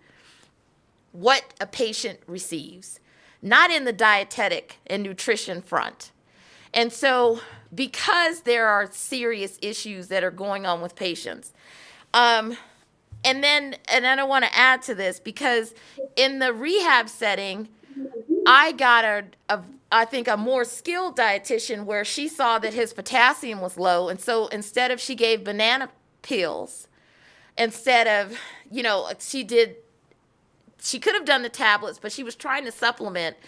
what a patient receives, not in the dietetic and nutrition front. And so because there are serious issues that are going on with patients, and I want to add to this, because in the rehab setting, I got I think a more skilled dietitian where she saw that his potassium was low. And so she gave banana pills instead of, she could have done the tablets, but she was trying to supplement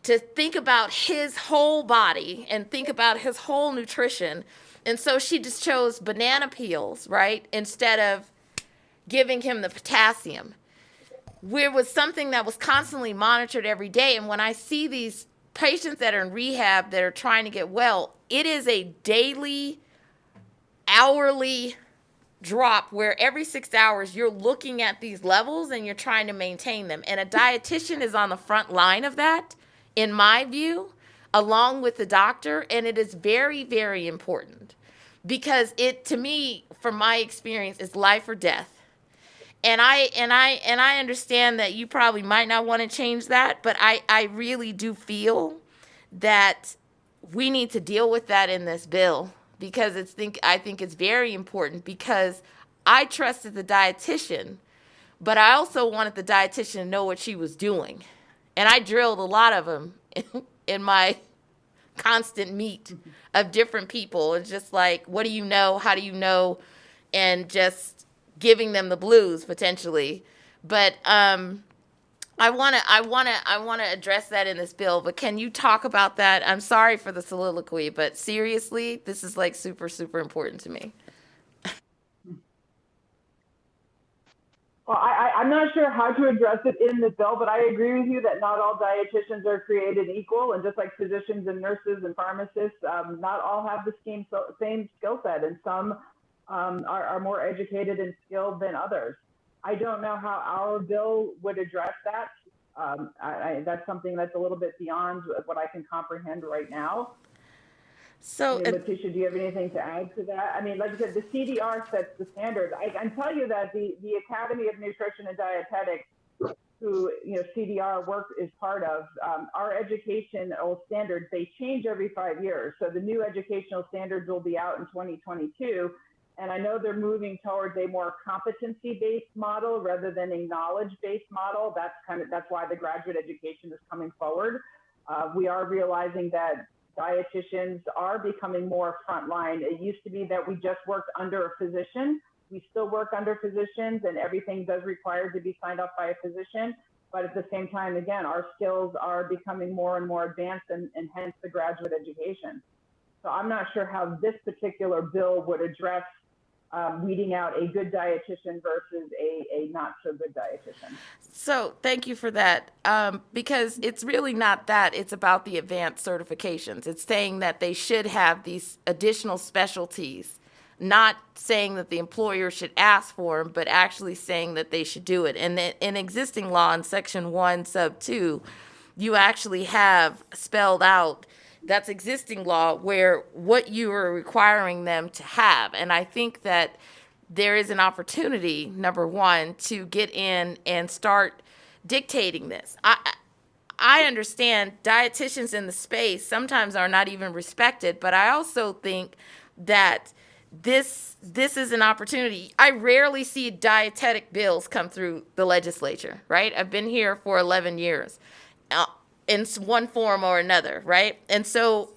to think about his whole body and think about his whole nutrition. And so she just chose banana peels, right, instead of giving him the potassium, where was something that was constantly monitored every day. And when I see these patients that are in rehab that are trying to get well, it is a daily, hourly drop where every 6 hours you're looking at these levels and you're trying to maintain them. And a dietitian is on the front line of that, in my view, along with the doctor. And it is very, very important because it, to me, from my experience, is life or death. And I understand that you probably might not want to change that, but I really do feel that we need to deal with that in this bill because I think it's very important because I trusted the dietitian, but I also wanted the dietitian to know what she was doing. And I drilled a lot of them in my constant meet of different people. It's just like, what do you know? How do you know? And just giving them the blues potentially. But I want to address that in this bill, but can you talk about that? I'm sorry for the soliloquy, but seriously, this is like super, super important to me. Well, I'm not sure how to address it in the bill, but I agree with you that not all dietitians are created equal. And just like physicians and nurses and pharmacists, not all have the same skill set, and some are more educated and skilled than others. I don't know how our bill would address that. That's something that's a little bit beyond what I can comprehend right now. So, Letitia, do you have anything to add to that? I mean, like I said, the CDR sets the standard. I can tell you that the Academy of Nutrition and Dietetics, who CDR work is part of, our educational standards, they change every 5 years. So the new educational standards will be out in 2022. And I know they're moving towards a more competency-based model rather than a knowledge-based model. That's why the graduate education is coming forward. We are realizing that dietitians are becoming more frontline. It used to be that we just worked under a physician. We still work under physicians, and everything does require to be signed off by a physician. But at the same time, again, our skills are becoming more and more advanced, and hence the graduate education. So I'm not sure how this particular bill would address weeding out a good dietitian versus a not so good dietitian. So thank you for that, because it's really not that. It's about the advanced certifications. It's saying that they should have these additional specialties, not saying that the employer should ask for them, but actually saying that they should do it. And in existing law in Section 1, Sub 2, you actually have spelled out that's existing law where what you are requiring them to have. And I think that there is an opportunity, number one, to get in and start dictating this. I understand dietitians in the space sometimes are not even respected, but I also think that this is an opportunity. I rarely see dietetic bills come through the legislature, right? I've been here for 11 years. In one form or another, right? And so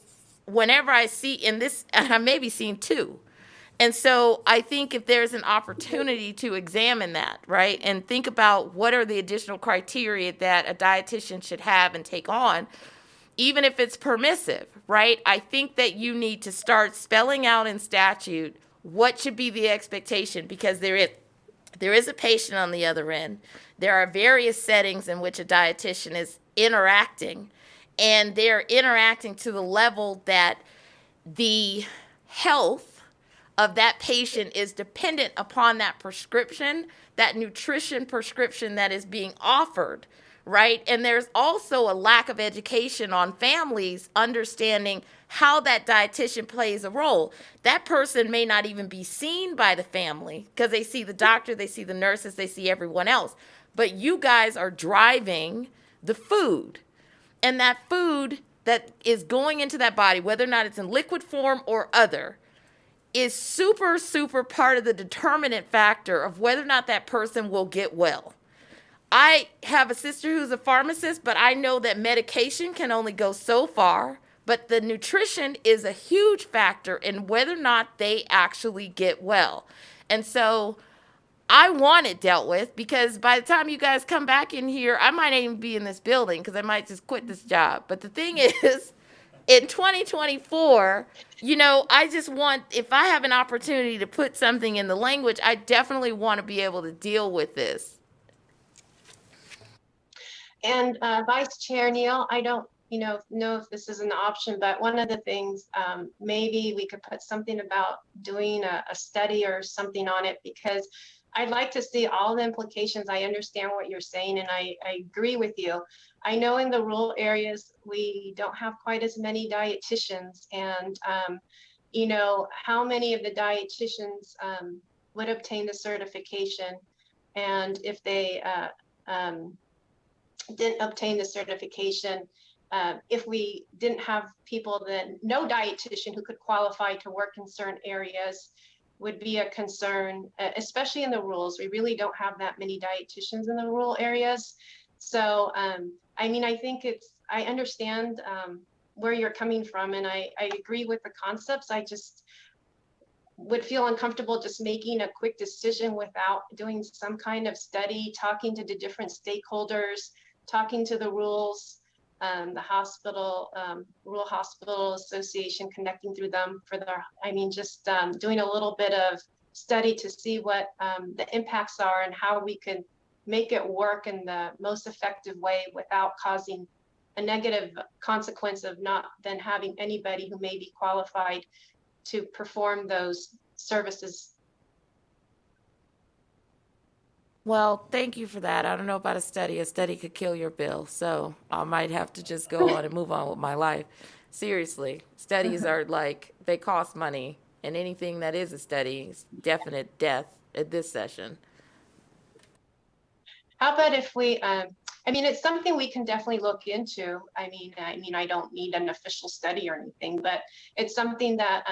whenever I see in this, and I may be seeing two. And so I think if there's an opportunity to examine that, right? And think about what are the additional criteria that a dietitian should have and take on, even if it's permissive, right? I think that you need to start spelling out in statute what should be the expectation, because there is a patient on the other end. There are various settings in which a dietitian is interacting, and they're interacting to the level that the health of that patient is dependent upon that prescription, that nutrition prescription that is being offered, right? And there's also a lack of education on families understanding how that dietitian plays a role. That person may not even be seen by the family because they see the doctor, they see the nurses, they see everyone else. But you guys are driving the food, and that food that is going into that body, whether or not it's in liquid form or other, is super, super part of the determinant factor of whether or not that person will get well. I have a sister who's a pharmacist, but I know that medication can only go so far, but the nutrition is a huge factor in whether or not they actually get well. And so I want it dealt with, because by the time you guys come back in here, I might not even be in this building because I might just quit this job. But the thing is, in 2024, I just want, if I have an opportunity to put something in the language, I definitely want to be able to deal with this. And Vice Chair Neal, I don't know if this is an option, but one of the things, maybe we could put something about doing a study or something on it, because I'd like to see all the implications. I understand what you're saying, and I agree with you. I know in the rural areas, we don't have quite as many dietitians, and how many of the dietitians would obtain the certification, and if they didn't obtain the certification, if we didn't have people that no dietitian who could qualify to work in certain areas would be a concern, especially in the rurals. We really don't have that many dietitians in the rural areas. So, I think I understand where you're coming from, and I agree with the concepts. I just would feel uncomfortable just making a quick decision without doing some kind of study, talking to the different stakeholders, talking to the rules, the hospital, Rural Hospital Association, connecting through them for just doing a little bit of study to see what the impacts are and how we could make it work in the most effective way without causing a negative consequence of not then having anybody who may be qualified to perform those services. Well, thank you for that. I don't know about a study. A study could kill your bill, so I might have to just go on and move on with my life. Seriously, studies are they cost money, and anything that is a study is definite death at this session. How about if we, it's something we can definitely look into. I don't need an official study or anything, but it's something that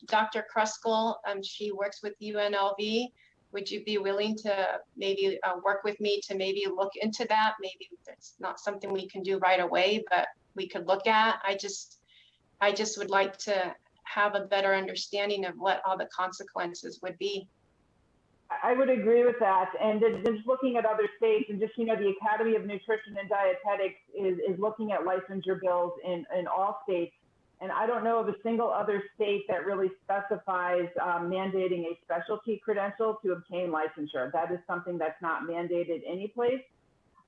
Dr. Kruskal, she works with UNLV. Would you be willing to maybe work with me to maybe look into that? Maybe it's not something we can do right away, but we could look at. I just would like to have a better understanding of what all the consequences would be. I would agree with that. And just looking at other states, and just, the Academy of Nutrition and Dietetics is looking at licensure bills in all states. And I don't know of a single other state that really specifies mandating a specialty credential to obtain licensure. That is something that's not mandated any place.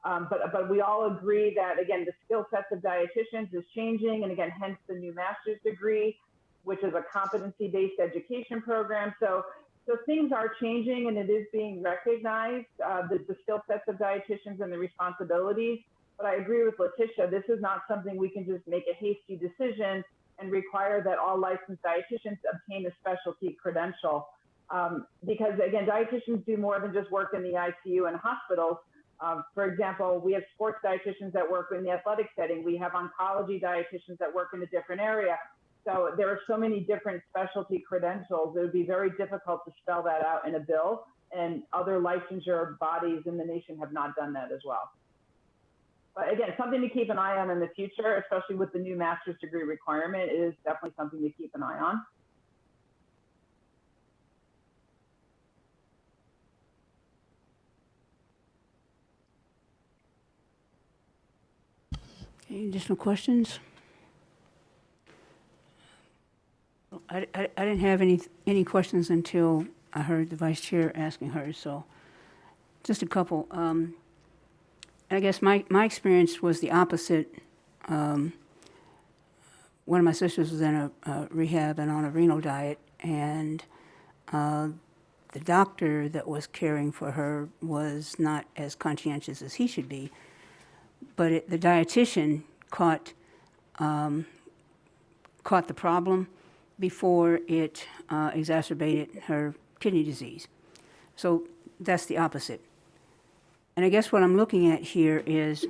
But we all agree that, again, the skill sets of dietitians is changing. And again, hence the new master's degree, which is a competency-based education program. So things are changing, and it is being recognized, the skill sets of dietitians and the responsibilities. But I agree with Letitia, this is not something we can just make a hasty decision and require that all licensed dietitians obtain a specialty credential. Because again, dietitians do more than just work in the ICU and hospitals. For example, we have sports dietitians that work in the athletic setting. We have oncology dietitians that work in a different area. So there are so many different specialty credentials. It would be very difficult to spell that out in a bill, and other licensure bodies in the nation have not done that as well. But again, something to keep an eye on in the future, especially with the new master's degree requirement. It is definitely something to keep an eye on. Okay, additional questions? I didn't have any questions until I heard the vice chair asking hers, so just a couple. I guess my experience was the opposite. One of my sisters was in a rehab and on a renal diet, and the doctor that was caring for her was not as conscientious as he should be, but the dietitian caught the problem before it exacerbated her kidney disease. So that's the opposite. And I guess what I'm looking at here is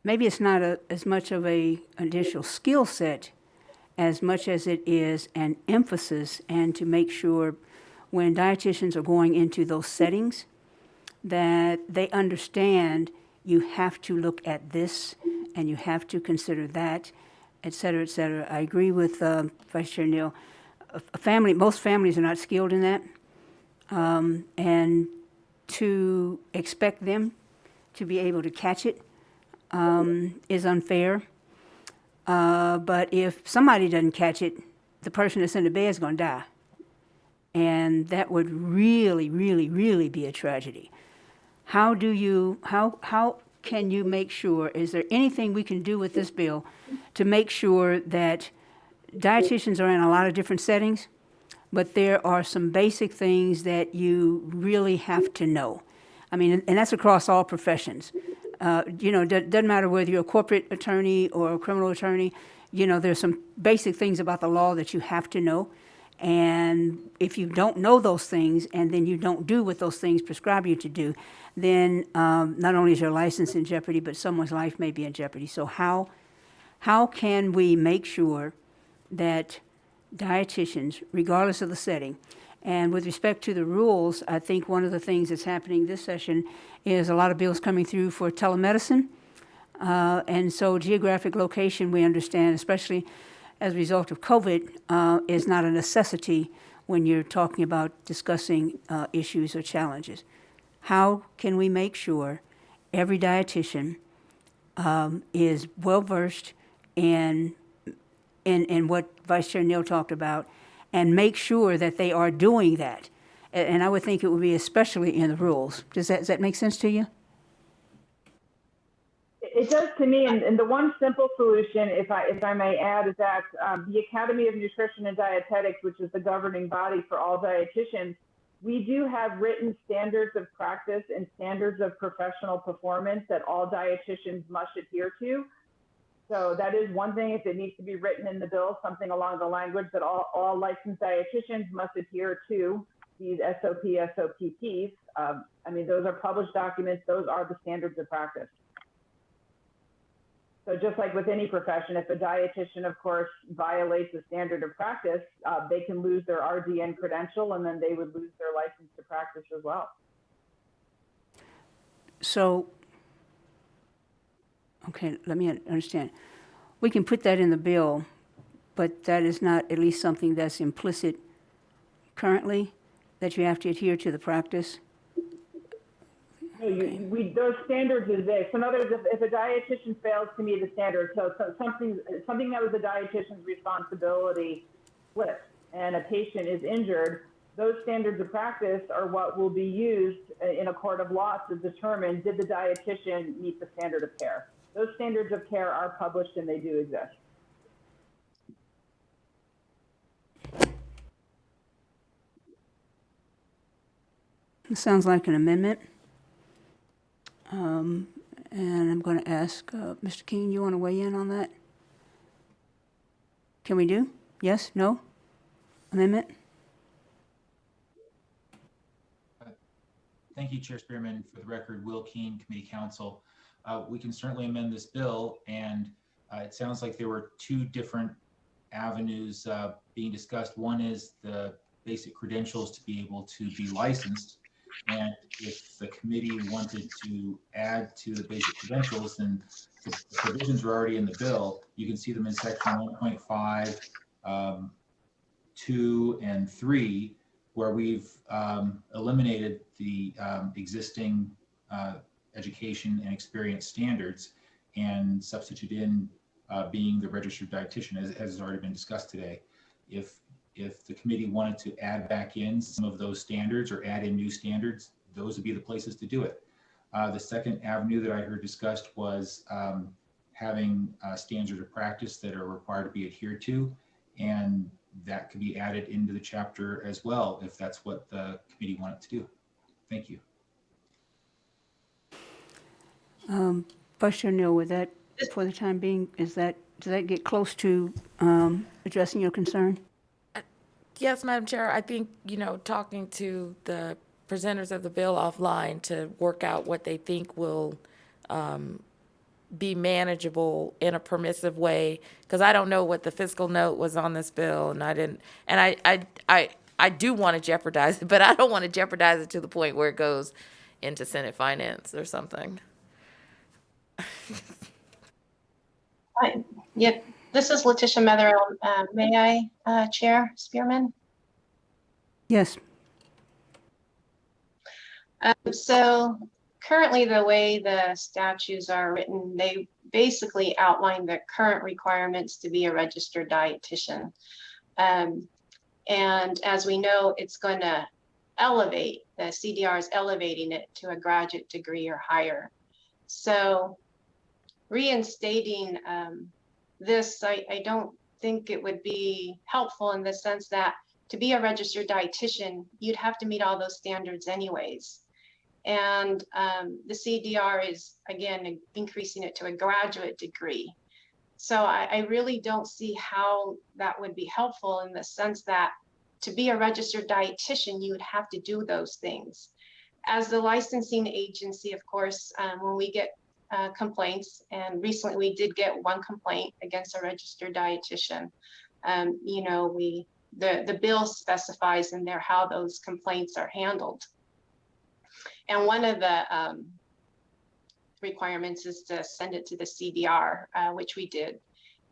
maybe it's not as much of a additional skill set as much as it is an emphasis, and to make sure when dietitians are going into those settings that they understand you have to look at this and you have to consider that, et cetera, et cetera. I agree with Vice Chair Neal. Most families are not skilled in that, and to expect them to be able to catch it is unfair. But if somebody doesn't catch it, the person that's in the bed is going to die. And that would really, really, really be a tragedy. How can you make sure, is there anything we can do with this bill to make sure that dietitians are in a lot of different settings, but there are some basic things that you really have to know? I mean, and that's across all professions. Doesn't matter whether you're a corporate attorney or a criminal attorney, there's some basic things about the law that you have to know. And if you don't know those things and then you don't do what those things prescribe you to do, then not only is your license in jeopardy, but someone's life may be in jeopardy. So how can we make sure that dietitians, regardless of the setting, and with respect to the rules, I think one of the things that's happening this session is a lot of bills coming through for telemedicine. And so geographic location, we understand, especially as a result of COVID, is not a necessity when you're talking about discussing issues or challenges. How can we make sure every dietitian is well-versed in what Vice Chair Neal talked about, and make sure that they are doing that? And I would think it would be especially in the rules. Does that make sense to you? It does to me, and the one simple solution, if I may add, is that the Academy of Nutrition and Dietetics, which is the governing body for all dietitians, we do have written standards of practice and standards of professional performance that all dietitians must adhere to. So that is one thing. If it needs to be written in the bill, something along the language that all licensed dietitians must adhere to these SOPs. I mean, those are published documents. Those are the standards of practice. So just like with any profession, if a dietitian, of course, violates the standard of practice, they can lose their RDN credential, and then they would lose their license to practice as well. So, okay, let me understand. We can put that in the bill, but that is not at least something that's implicit currently, that you have to adhere to the practice? No, those standards exist. In other words, if a dietitian fails to meet the standards, so something that was a dietitian's responsibility slips and a patient is injured, those standards of practice are what will be used in a court of law to determine, did the dietitian meet the standard of care? Those standards of care are published and they do exist. It sounds like an amendment. And I'm going to ask, Mr. King, you want to weigh in on that? Can we do? Yes? No? Amendment? Thank you, Chair Spearman. For the record, Will Keene, Committee Counsel. We can certainly amend this bill, and it sounds like there were two different avenues being discussed. One is the basic credentials to be able to be licensed. And if the committee wanted to add to the basic credentials, then the provisions are already in the bill. You can see them in section 1.5, 2, and 3, where we've eliminated the existing education and experience standards and substituted in being the registered dietitian, as has already been discussed today. If the committee wanted to add back in some of those standards or add in new standards, those would be the places to do it. The second avenue that I heard discussed was having standards of practice that are required to be adhered to, and that could be added into the chapter as well if that's what the committee wanted to do. Thank you. Vice Chair Neal, with that, for the time being, does that get close to addressing your concern? Yes, Madam Chair, I think, talking to the presenters of the bill offline to work out what they think will be manageable in a permissive way, because I don't know what the fiscal note was on this bill, and I do want to jeopardize it, but I don't want to jeopardize it to the point where it goes into Senate Finance or something. Yep. This is Letitia Metherell. May I, Chair Spearman? Yes. So currently, the way the statutes are written, they basically outline the current requirements to be a registered dietitian. And as we know, it's going to elevate, the CDR is elevating it to a graduate degree or higher. So reinstating this, I don't think it would be helpful in the sense that to be a registered dietitian, you'd have to meet all those standards anyways. And the CDR is, again, increasing it to a graduate degree. So I really don't see how that would be helpful in the sense that to be a registered dietitian, you would have to do those things. As the licensing agency, of course, when we get complaints, and recently we did get one complaint against a registered dietitian, you know, the bill specifies in there how those complaints are handled. And one of the requirements is to send it to the CDR, which we did.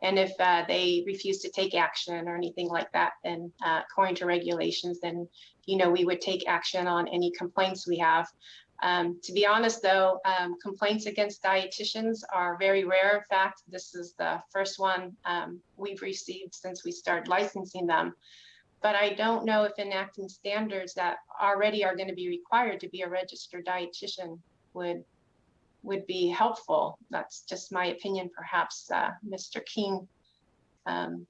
And if they refuse to take action or anything like that, then according to regulations, then, you know, we would take action on any complaints we have. To be honest, though, complaints against dietitians are very rare. In fact, this is the first one we've received since we started licensing them. But I don't know if enacting standards that already are going to be required to be a registered dietitian would be helpful. That's just my opinion. Perhaps Mr. King has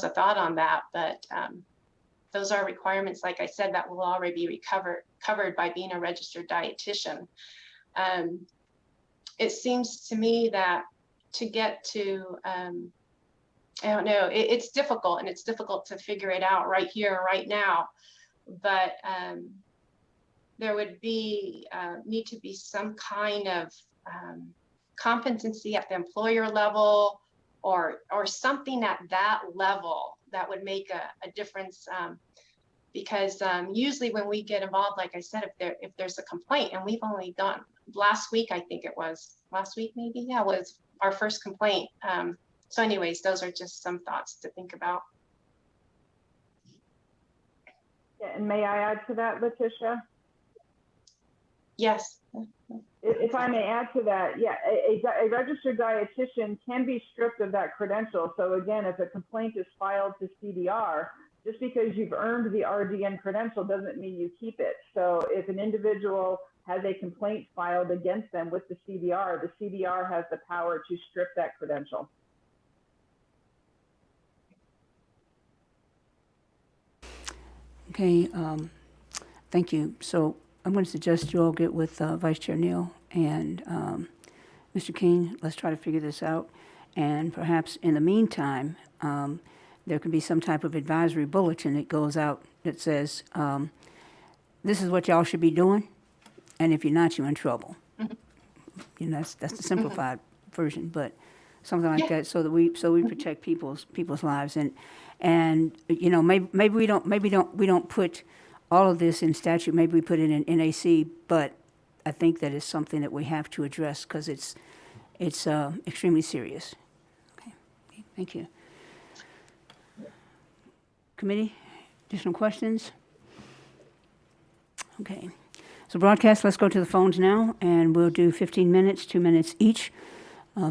a thought on that, but those are requirements, like I said, that will already be covered by being a registered dietitian. It seems to me that to get to, I don't know, it's difficult, and it's difficult to figure it out right here, right now, but there would be need to be some kind of competency at the employer level, or something at that level that would make a difference. Because usually when we get involved, like I said, if there's a complaint, and we've only done last week, I think it was last week, maybe, yeah, was our first complaint. So anyways, those are just some thoughts to think about. Yeah, and may I add to that, Letitia? Yes. If I may add to that, yeah, a registered dietitian can be stripped of that credential. So again, if a complaint is filed to CDR, just because you've earned the RDN credential doesn't mean you keep it. So if an individual has a complaint filed against them with the CDR has the power to strip that credential. Okay, thank you. So I'm going to suggest you all get with Vice Chair Neal and Mr. King. Let's try to figure this out. And perhaps in the meantime, there could be some type of advisory bulletin that goes out that says, this is what y'all should be doing, and if you're not, you're in trouble. You know, that's the simplified version, but something like that, so that we protect people's lives, and you know, maybe we don't put all of this in statute. Maybe we put it in NAC, but I think that is something that we have to address because it's extremely serious. Okay, thank you. Committee, additional questions? Okay. So broadcast, let's go to the phones now, and we'll do 15 minutes, 2 minutes each.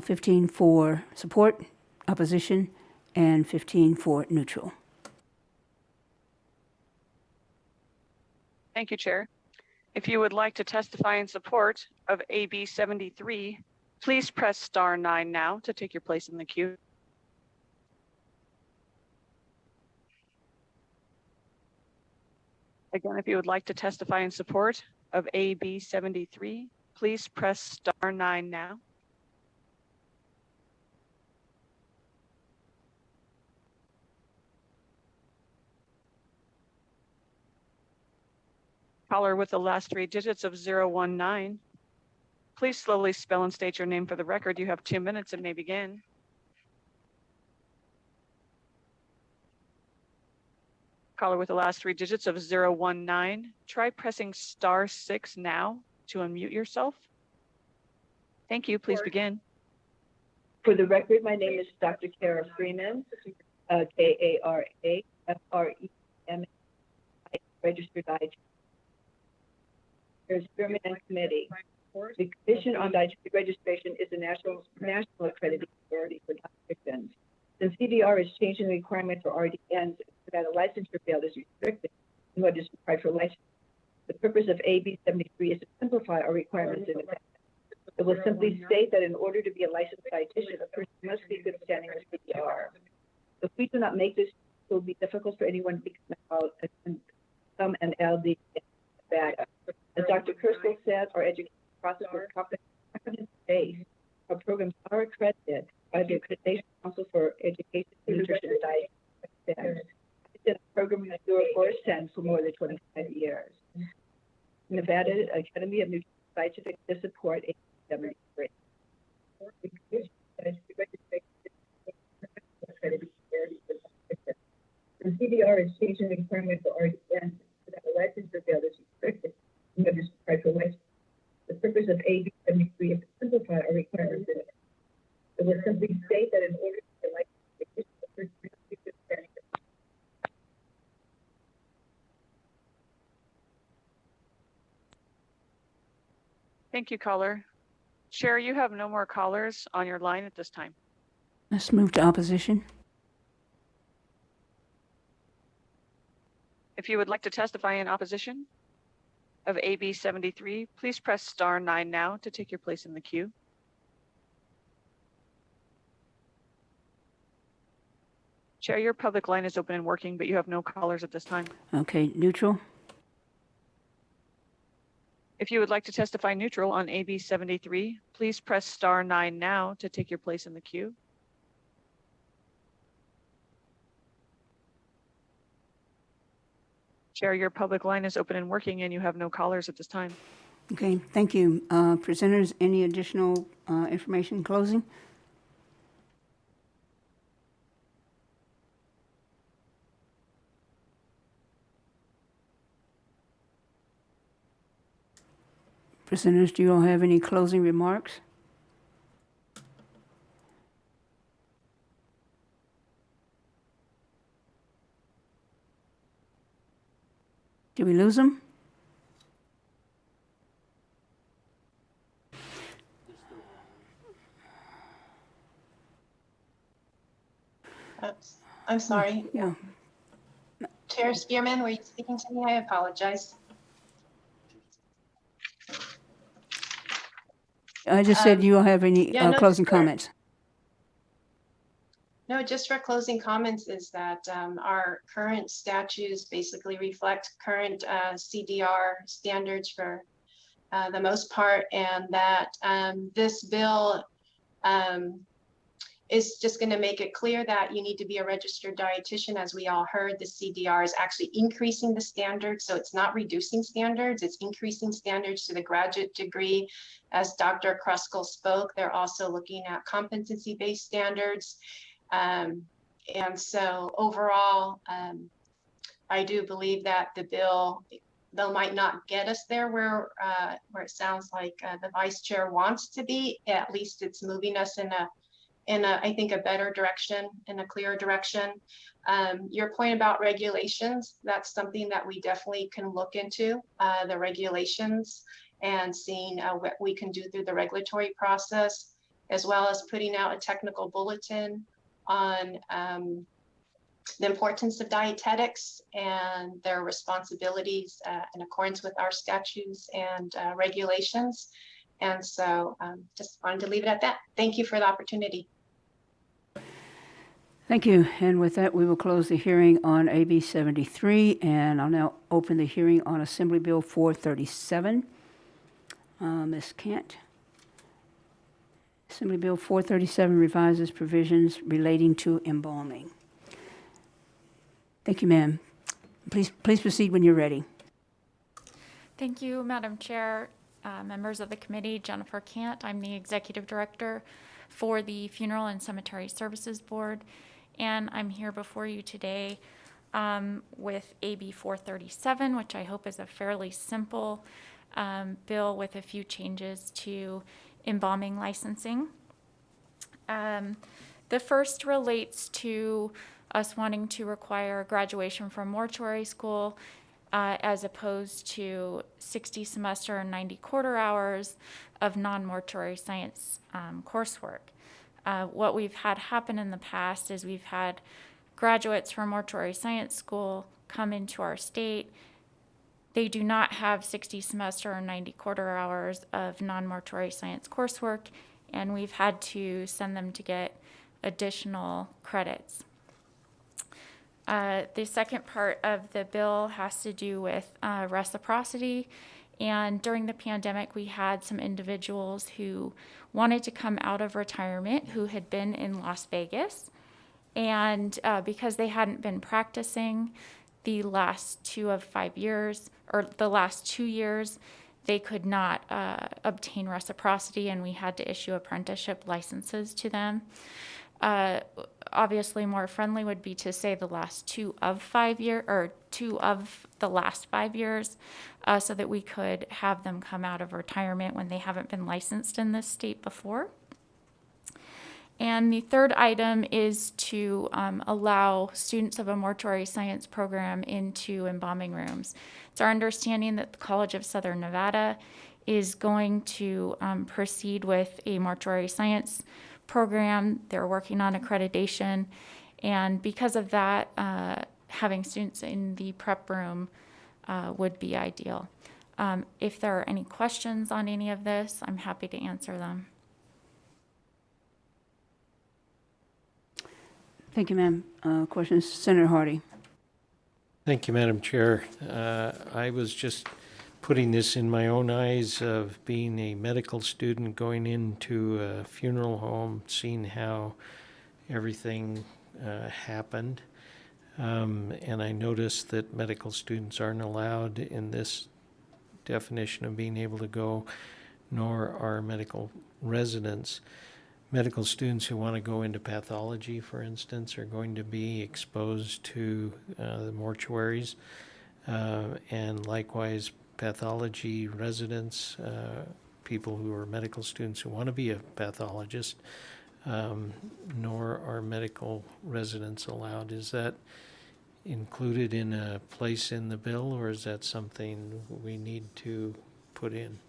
15 for support, opposition, and 15 for neutral. Thank you, Chair. If you would like to testify in support of AB 73, please press star 9 now to take your place in the queue. Again, if you would like to testify in support of AB 73, please press star 9 now. Caller with the last 3 digits of 019. Please slowly spell and state your name for the record. You have 2 minutes and may begin. Caller with the last 3 digits of 019. Try pressing star 6 now to unmute yourself. Thank you. Please begin. For the record, my name is Dr. Kara Freeman, K-A-R-A-F-R-E-M, registered dietitian. There's Birmingham Committee. The Commission on Dietetic Registration is a national accrediting authority for dietitians. Since CDR is changing the requirement for RDNs, that a licensure field is restricted in what is required for license. The purpose of AB 73 is to simplify our requirements in Nevada. It will simply state that in order to be a licensed dietitian, a person must be in good standing with CDR. If we do not make this, it will be difficult for anyone to become an LD in Nevada. As Dr. Kursko said, our education process is confidence-based. Our programs are accredited by the Accreditation Council for Education, Nutrition, and Diet. It's been a program we do at Forest for more than 25 years. Nevada Academy of Nutrition and Scientific to support 873. The CDR is changing the requirement for RDN so that a licensure field is restricted and that is required for license. The purpose of AB 73 is to simplify our requirements. It will simply state that in order to be a licensed dietitian, the person must be good standing. Thank you, caller. Chair, you have no more callers on your line at this time. Let's move to opposition. If you would like to testify in opposition of AB 73, please press star 9 now to take your place in the queue. Chair, your public line is open and working, but you have no callers at this time. Okay, neutral. If you would like to testify neutral on AB 73, please press star 9 now to take your place in the queue. Chair, your public line is open and working, and you have no callers at this time. Okay, thank you. Presenters, any additional information in closing? Presenters, do you all have any closing remarks? Did we lose them? Oops, I'm sorry. Yeah. Chair Spearman, were you speaking to me? I apologize. I just said, do you all have any yeah, no, closing sure. comments? No, just for closing comments is that our current statutes basically reflect current CDR standards for the most part, and that this bill is just going to make it clear that you need to be a registered dietitian. As we all heard, the CDR is actually increasing the standards, so it's not reducing standards, it's increasing standards to the graduate degree. As Dr. Kruskal spoke, they're also looking at competency-based standards. And so overall, I do believe that the bill, though might not get us there where it sounds like the vice chair wants to be, at least it's moving us in a I think a better direction, in a clearer direction. Your point about regulations, that's something that we definitely can look into, the regulations, and seeing what we can do through the regulatory process, as well as putting out a technical bulletin on the importance of dietetics and their responsibilities in accordance with our statutes and regulations. And so just wanted to leave it at that. Thank you for the opportunity. Thank you. And with that, we will close the hearing on AB 73, and I'll now open the hearing on Assembly Bill 437. Ms. Kent. Assembly Bill 437 revises provisions relating to embalming. Thank you, ma'am. Please proceed when you're ready. Thank you, Madam Chair, members of the committee. Jennifer Kent. I'm the Executive Director for the Funeral and Cemetery Services Board, and I'm here before you today with AB 437, which I hope is a fairly simple bill with a few changes to embalming licensing. The first relates to us wanting to require graduation from mortuary school as opposed to 60 semester and 90 quarter hours of non-mortuary science coursework. What we've had happen in the past is we've had graduates from mortuary science school come into our state, They do not have 60 semester or 90 quarter hours of non-mortuary science coursework, and we've had to send them to get additional credits. The second part of the bill has to do with reciprocity. And during the pandemic, we had some individuals who wanted to come out of retirement who had been in Las Vegas. And because they hadn't been practicing the last 2 of 5 years, or the last 2 years, they could not obtain reciprocity, and we had to issue apprenticeship licenses to them. Obviously, more friendly would be to say the last 2 of 5 years, or 2 of the last 5 years, so that we could have them come out of retirement when they haven't been licensed in this state before. And the third item is to allow students of a mortuary science program into embalming rooms. It's our understanding that the College of Southern Nevada is going to proceed with a mortuary science program. They're working on accreditation. And because of that, having students in the prep room would be ideal. If there are any questions on any of this, I'm happy to answer them. Thank you, ma'am. Questions? Senator Hardy. Thank you, Madam Chair. I was just putting this in my own eyes of being a medical student going into a funeral home, seeing how everything happened. And I noticed that medical students aren't allowed in this definition of being able to go, nor are medical residents. Medical students who want to go into pathology, for instance, are going to be exposed to the mortuaries, and likewise pathology residents, people who are medical students who want to be a pathologist, nor are medical residents allowed. Is that included in a place in the bill, or is that something we need to put in?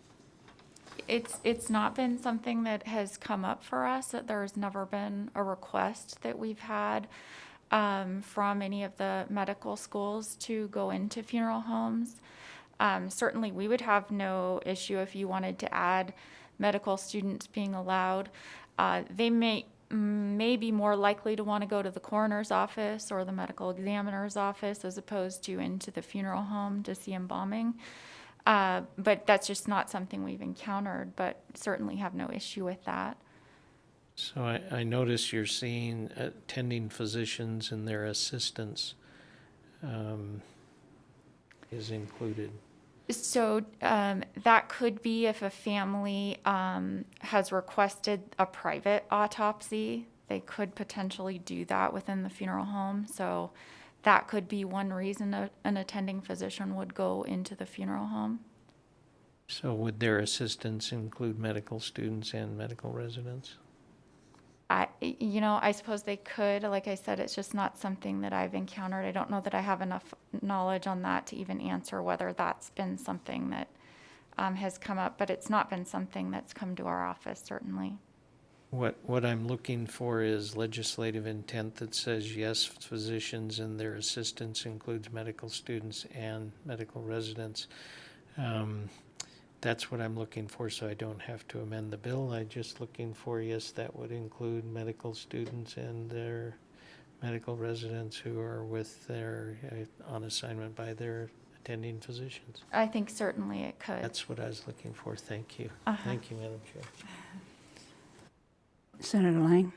It's not been something that has come up for us, that there's never been a request that we've had from any of the medical schools to go into funeral homes. Certainly, we would have no issue if you wanted to add medical students being allowed. They may be more likely to want to go to the coroner's office or the medical examiner's office as opposed to into the funeral home to see embalming. But that's just not something we've encountered, but certainly have no issue with that. So I notice you're seeing attending physicians and their assistants is included. So that could be if a family has requested a private autopsy, they could potentially do that within the funeral home. So that could be one reason an attending physician would go into the funeral home. So would their assistants include medical students and medical residents? I suppose they could. Like I said, it's just not something that I've encountered. I don't know that I have enough knowledge on that to even answer whether that's been something that has come up, but it's not been something that's come to our office, certainly. What I'm looking for is legislative intent that says, yes, physicians and their assistants includes medical students and medical residents. That's what I'm looking for, so I don't have to amend the bill. I'm just looking for, yes, that would include medical students and their medical residents who are with their, on assignment by their attending physicians. I think certainly it could. That's what I was looking for. Thank you. Thank you, Madam Chair. Senator Lang.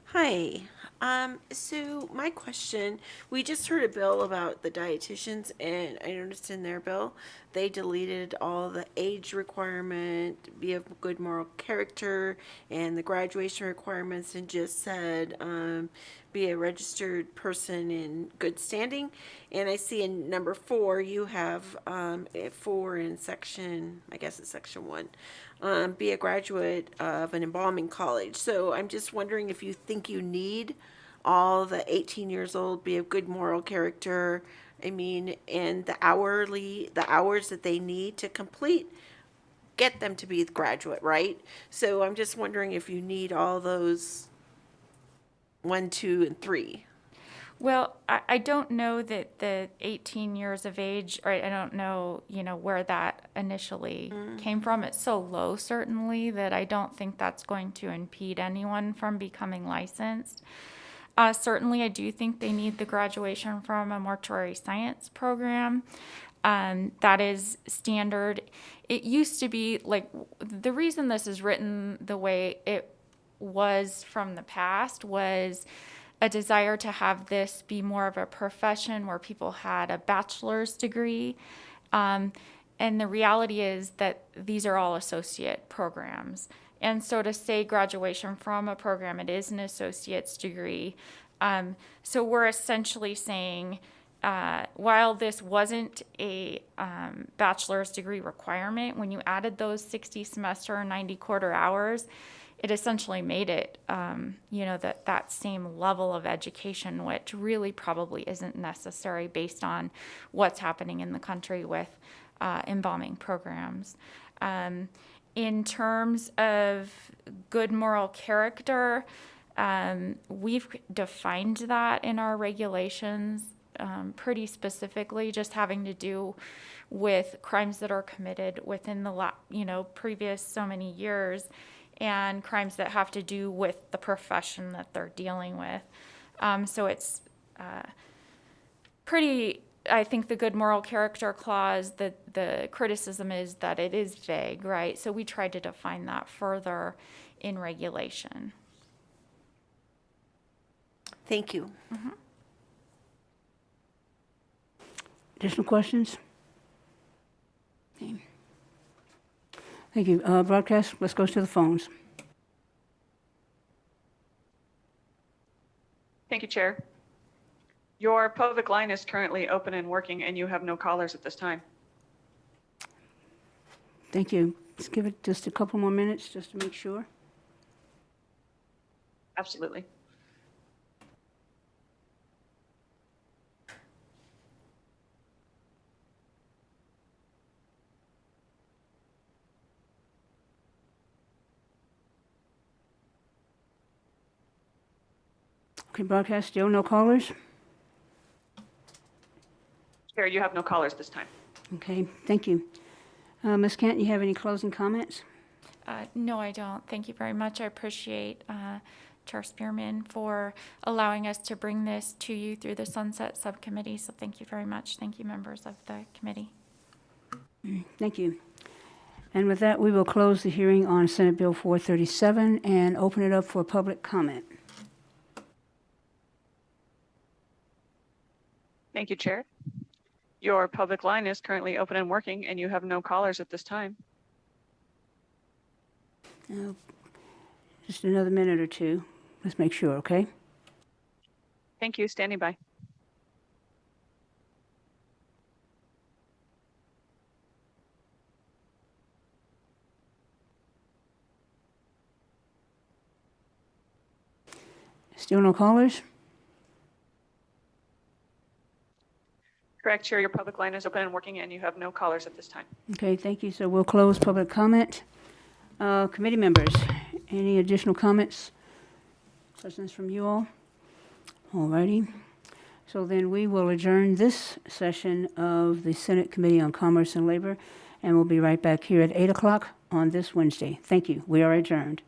Hi. So my question, we just heard a bill about the dietitians, and I noticed in their bill, they deleted all the age requirement, be of good moral character, and the graduation requirements, and just said, be a registered person in good standing. And I see in number 4, you have 4 in section, I guess it's section 1, be a graduate of an embalming college. So I'm just wondering if you think you need all the 18 years old, be of good moral character, I mean, and the hours that they need to complete, get them to be the graduate, right? So I'm just wondering if you need all those 1, 2, and 3. Well, I don't know that the 18 years of age, or I don't know, where that initially came from. It's so low, certainly, that I don't think that's going to impede anyone from becoming licensed. Certainly, I do think they need the graduation from a mortuary science program. That is standard. It used to be like the reason this is written the way it was from the past was a desire to have this be more of a profession where people had a bachelor's degree. And the reality is that these are all associate programs. And so to say graduation from a program, it is an associate's degree. So we're essentially saying, while this wasn't a bachelor's degree requirement, when you added those 60 semester, 90 quarter hours, it essentially made it, that same level of education, which really probably isn't necessary based on what's happening in the country with embalming programs. In terms of good moral character, we've defined that in our regulations pretty specifically, just having to do with crimes that are committed within the previous so many years, and crimes that have to do with the profession that they're dealing with. So it's pretty, I think the good moral character clause, the criticism is that it is vague, right? So we tried to define that further in regulation. Thank you. Mm-hmm. Additional questions? Okay. Thank you. Broadcast, let's go to the phones. Thank you, Chair. Your public line is currently open and working, and you have no callers at this time. Thank you. Let's give it just a couple more minutes just to make sure. Absolutely. Okay, broadcast, still no callers? Chair, you have no callers this time. Okay, thank you. Ms. Kent, you have any closing comments? No, I don't. Thank you very much. I appreciate Chair Spearman for allowing us to bring this to you through the Sunset Subcommittee. So thank you very much. Thank you, members of the committee. Thank you. And with that, we will close the hearing on Senate Bill 437 and open it up for public comment. Thank you, Chair. Your public line is currently open and working, and you have no callers at this time. Just another minute or two. Let's make sure, okay? Thank you. Standing by. Still no callers? Correct, Chair. Your public line is open and working, and you have no callers at this time. Okay, thank you. So we'll close public comment. Committee members, any additional comments? Questions from you all? All righty. So then we will adjourn this session of the Senate Committee on Commerce and Labor, and we'll be right back here at 8 o'clock on this Wednesday. Thank you. We are adjourned.